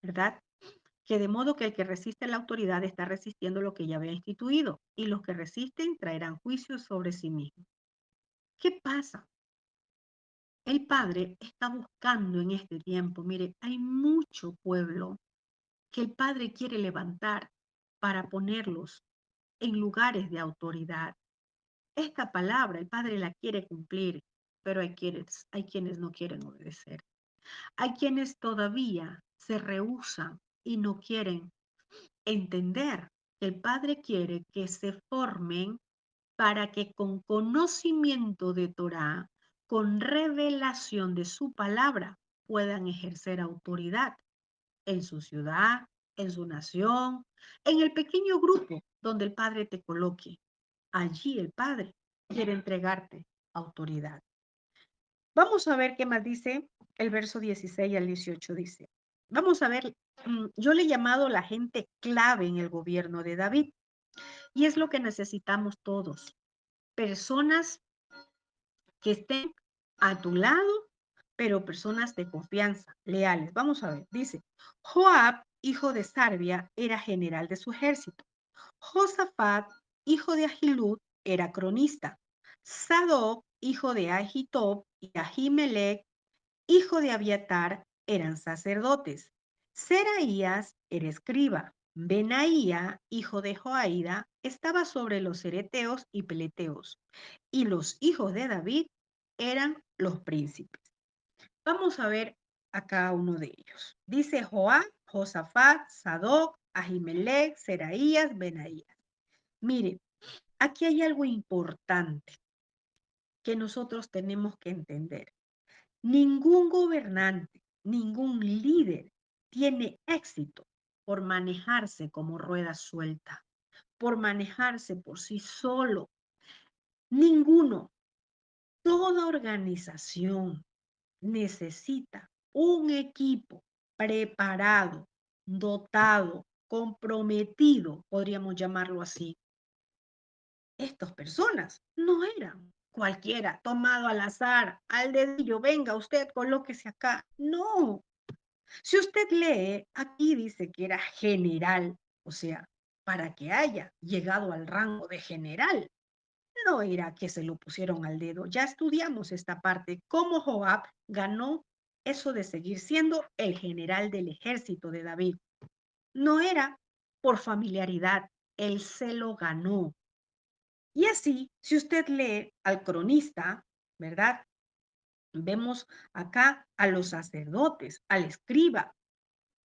¿verdad? Que de modo que el que resiste la autoridad está resistiendo lo que Yahvé ha instituido, y los que resisten traerán juicio sobre sí mismos. ¿Qué pasa? El Padre está buscando en este tiempo, mire, hay mucho pueblo que el Padre quiere levantar para ponerlos en lugares de autoridad. Esta palabra el Padre la quiere cumplir, pero hay quienes no quieren obedecer. Hay quienes todavía se rehúsan y no quieren entender que el Padre quiere que se formen para que con conocimiento de Torá, con revelación de su palabra, puedan ejercer autoridad en su ciudad, en su nación, en el pequeño grupo donde el Padre te coloque. Allí el Padre quiere entregarte autoridad. Vamos a ver qué más dice el verso 16 al 18. Dice, vamos a ver, yo le he llamado la gente clave en el gobierno de David y es lo que necesitamos todos. Personas que estén a tu lado, pero personas de confianza, leales. Vamos a ver, dice, Joab, hijo de Sarbia, era general de su ejército. Josafat, hijo de Ahilud, era cronista. Sadoc, hijo de Ahitob, y Ahimelech, hijo de Abiatar, eran sacerdotes. Seraías era escriba. Benaía, hijo de Joaída, estaba sobre los ereteos y peleteos. Y los hijos de David eran los príncipes. Vamos a ver a cada uno de ellos. Dice Joab, Josafat, Sadoc, Ahimelech, Seraías, Benaías. Mire, aquí hay algo importante que nosotros tenemos que entender. Ningún gobernante, ningún líder tiene éxito por manejarse como rueda suelta, por manejarse por sí solo. Ninguno. Toda organización necesita un equipo preparado, dotado, comprometido, podríamos llamarlo así. Estas personas no eran cualquiera, tomado al azar, al dedillo, venga usted, colóquese acá. No, Si usted lee, aquí dice que era general, o sea, para que haya llegado al rango de general, no era que se lo pusieron al dedo. Ya estudiamos esta parte, cómo Joab ganó eso de seguir siendo el general del ejército de David. No era por familiaridad, él se lo ganó. Y así, si usted lee al cronista, ¿verdad? Vemos acá a los sacerdotes, al escriba.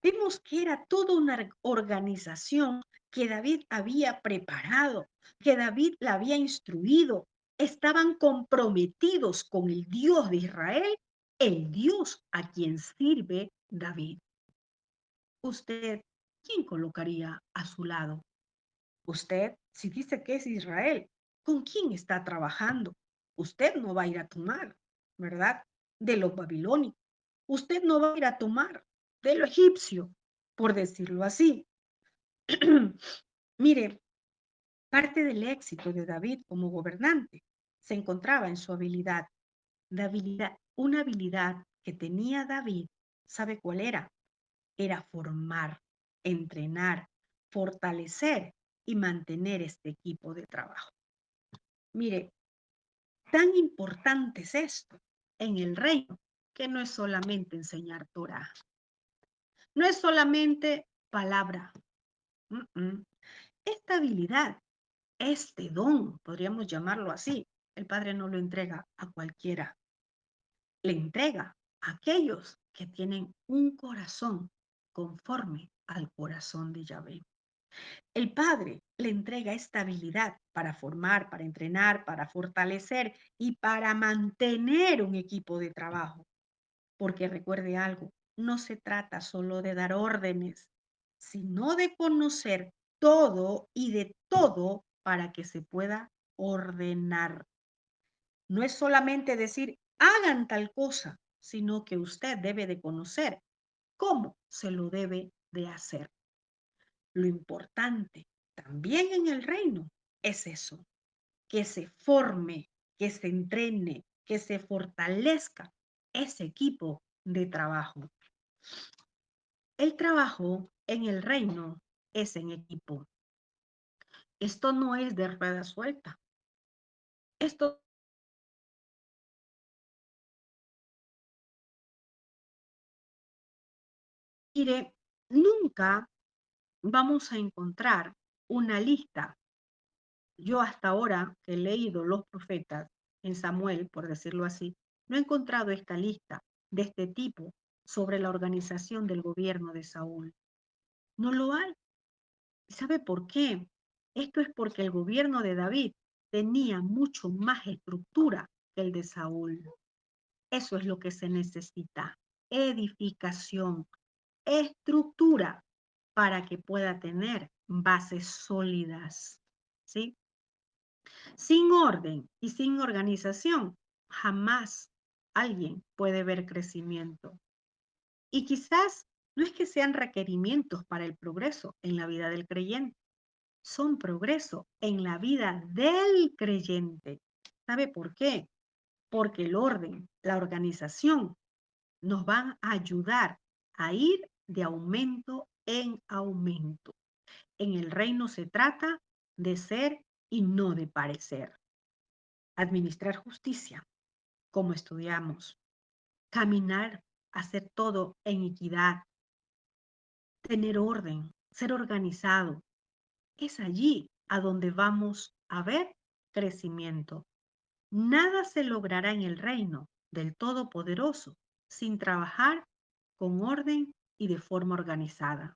Vemos que era toda una organización que David había preparado, que David la había instruido. Estaban comprometidos con el Dios de Israel, el Dios a quien sirve David. ¿Usted quién colocaría a su lado? Usted, si dice que es Israel, ¿con quién está trabajando? Usted no va a ir a tomar, ¿verdad? De los babilónicos. Usted no va a ir a tomar de lo egipcio, por decirlo así. Mire, parte del éxito de David como gobernante se encontraba en su habilidad. Una habilidad que tenía David, ¿sabe cuál era? Era formar, entrenar, fortalecer y mantener este equipo de trabajo. Mire, tan importante es esto en el reino que no es solamente enseñar Torah, no es solamente palabra. Esta habilidad, este don, podríamos llamarlo así, el Padre no lo entrega a cualquiera, le entrega a aquellos que tienen un corazón conforme al corazón de Yahvé. El Padre le entrega esta habilidad para formar, para entrenar, para fortalecer y para mantener un equipo de trabajo. Porque recuerde algo, no se trata solo de dar órdenes, sino de conocer todo y de todo para que se pueda ordenar. No es solamente decir, hagan tal cosa, sino que usted debe de conocer cómo se lo debe de hacer. Lo importante también en el reino es eso, que se forme, que se entrene, que se fortalezca ese equipo de trabajo. El trabajo en el reino es en equipo. Esto no es de rueda suelta. Esto, mire, nunca vamos a encontrar una lista. Yo hasta ahora que he leído los profetas en Samuel, por decirlo así, no he encontrado esta lista de este tipo sobre la organización del gobierno de Saúl. No lo hay. ¿Sabe por qué? Esto es porque el gobierno de David tenía mucho más estructura que el de Saúl. Eso es lo que se necesita. Edificación, estructura para que pueda tener bases sólidas. ¿Sí? Sin orden y sin organización, jamás alguien puede ver crecimiento. Y quizás no es que sean requerimientos para el progreso en la vida del creyente, son progreso en la vida del creyente. ¿Sabe por qué? Porque el orden, la organización, nos van a ayudar a ir de aumento en aumento. En el reino se trata de ser y no de parecer. Administrar justicia, como estudiamos. Caminar, hacer todo en equidad. Tener orden, ser organizado. Es allí a donde vamos a ver crecimiento. Nada se logrará en el reino del Todopoderoso sin trabajar con orden y de forma organizada.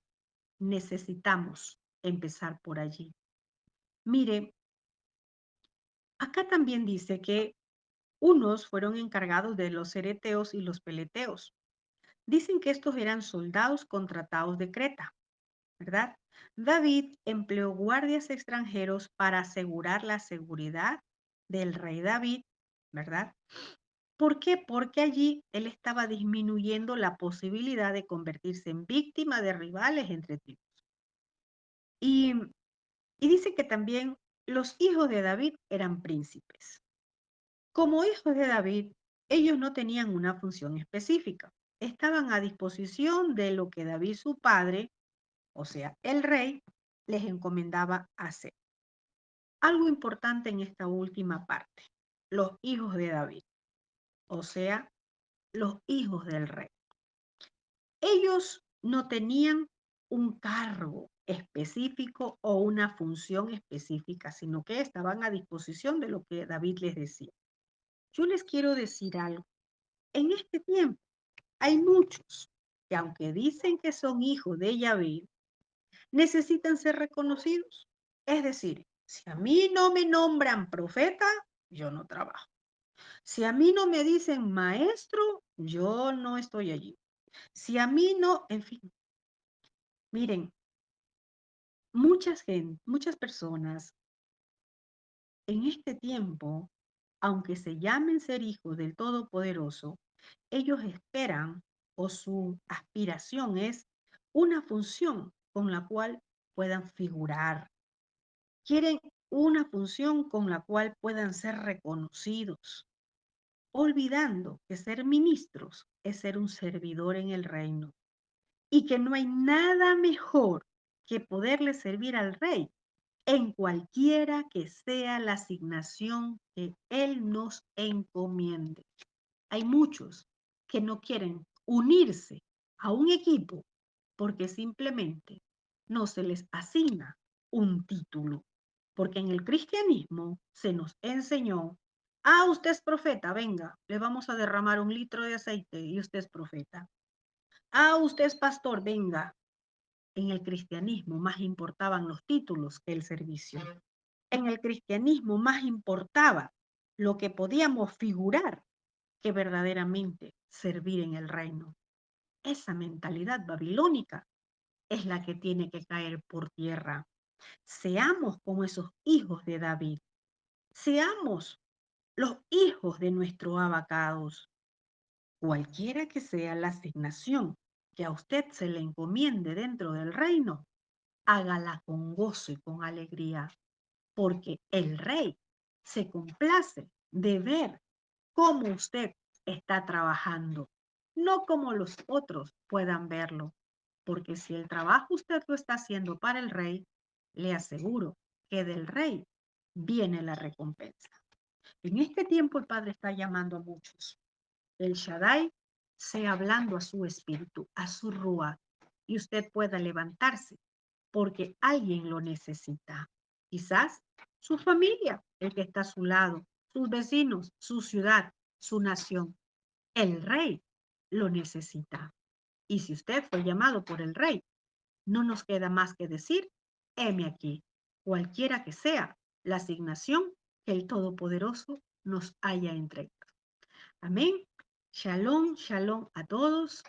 Necesitamos empezar por allí. Mire, acá también dice que unos fueron encargados de los cereteos y los peleteos. Dicen que estos eran soldados contratados de Creta, ¿verdad? David empleó guardias extranjeros para asegurar la seguridad del rey David, ¿verdad? ¿Por qué? Porque allí él estaba disminuyendo la posibilidad de convertirse en víctima de rivales entre tribus. Y, y dice que también los hijos de David eran príncipes. Como hijos de David, ellos no tenían una función específica. estaban a disposición de lo que David su padre, o sea, el rey, les encomendaba hacer. Algo importante en esta última parte, los hijos de David, o sea, los hijos del rey. Ellos no tenían un cargo específico o una función específica, sino que estaban a disposición de lo que David les decía. Yo les quiero decir algo. En este tiempo hay muchos que aunque dicen que son hijos de Yahvé, necesitan ser reconocidos. Es decir, si a mí no me nombran profeta, yo no trabajo. Si a mí no me dicen maestro, yo no estoy allí. Si a mí no, en fin, miren, muchas personas en este tiempo, aunque se llamen ser hijos del Todopoderoso, ellos esperan o su aspiración es una función con la cual puedan figurar. Quieren una función con la cual puedan ser reconocidos, olvidando que ser ministros es ser un servidor en el reino y que no hay nada mejor que poderle servir al rey en cualquiera que sea la asignación que Él nos encomiende. Hay muchos que no quieren unirse a un equipo porque simplemente no se les asigna un título. Porque en el cristianismo se nos enseñó, usted es profeta, venga, le vamos a derramar 1 litro de aceite y usted es profeta. Usted es pastor, venga. En el cristianismo más importaban los títulos que el servicio. En el cristianismo más importaba lo que podíamos figurar que verdaderamente servir en el reino. Esa mentalidad babilónica es la que tiene que caer por tierra. Seamos como esos hijos de David. Seamos los hijos de nuestro abacados. Cualquiera que sea la asignación que a usted se le encomiende dentro del reino, hágala con gozo y con alegría, porque el rey se complace de ver cómo usted está trabajando, no como los otros puedan verlo, porque si el trabajo usted lo está haciendo para el rey, le aseguro que del rey viene la recompensa. En este tiempo el Padre está llamando a muchos. El Shaddai sea hablando a su espíritu, a su rúa, y usted pueda levantarse porque alguien lo necesita. Quizás su familia, el que está a su lado, sus vecinos, su ciudad, su nación. El rey lo necesita. Y si usted fue llamado por el rey, no nos queda más que decir, heme aquí, cualquiera que sea la asignación que el Todopoderoso nos haya entregado. Amén. Shalom, shalom a todos.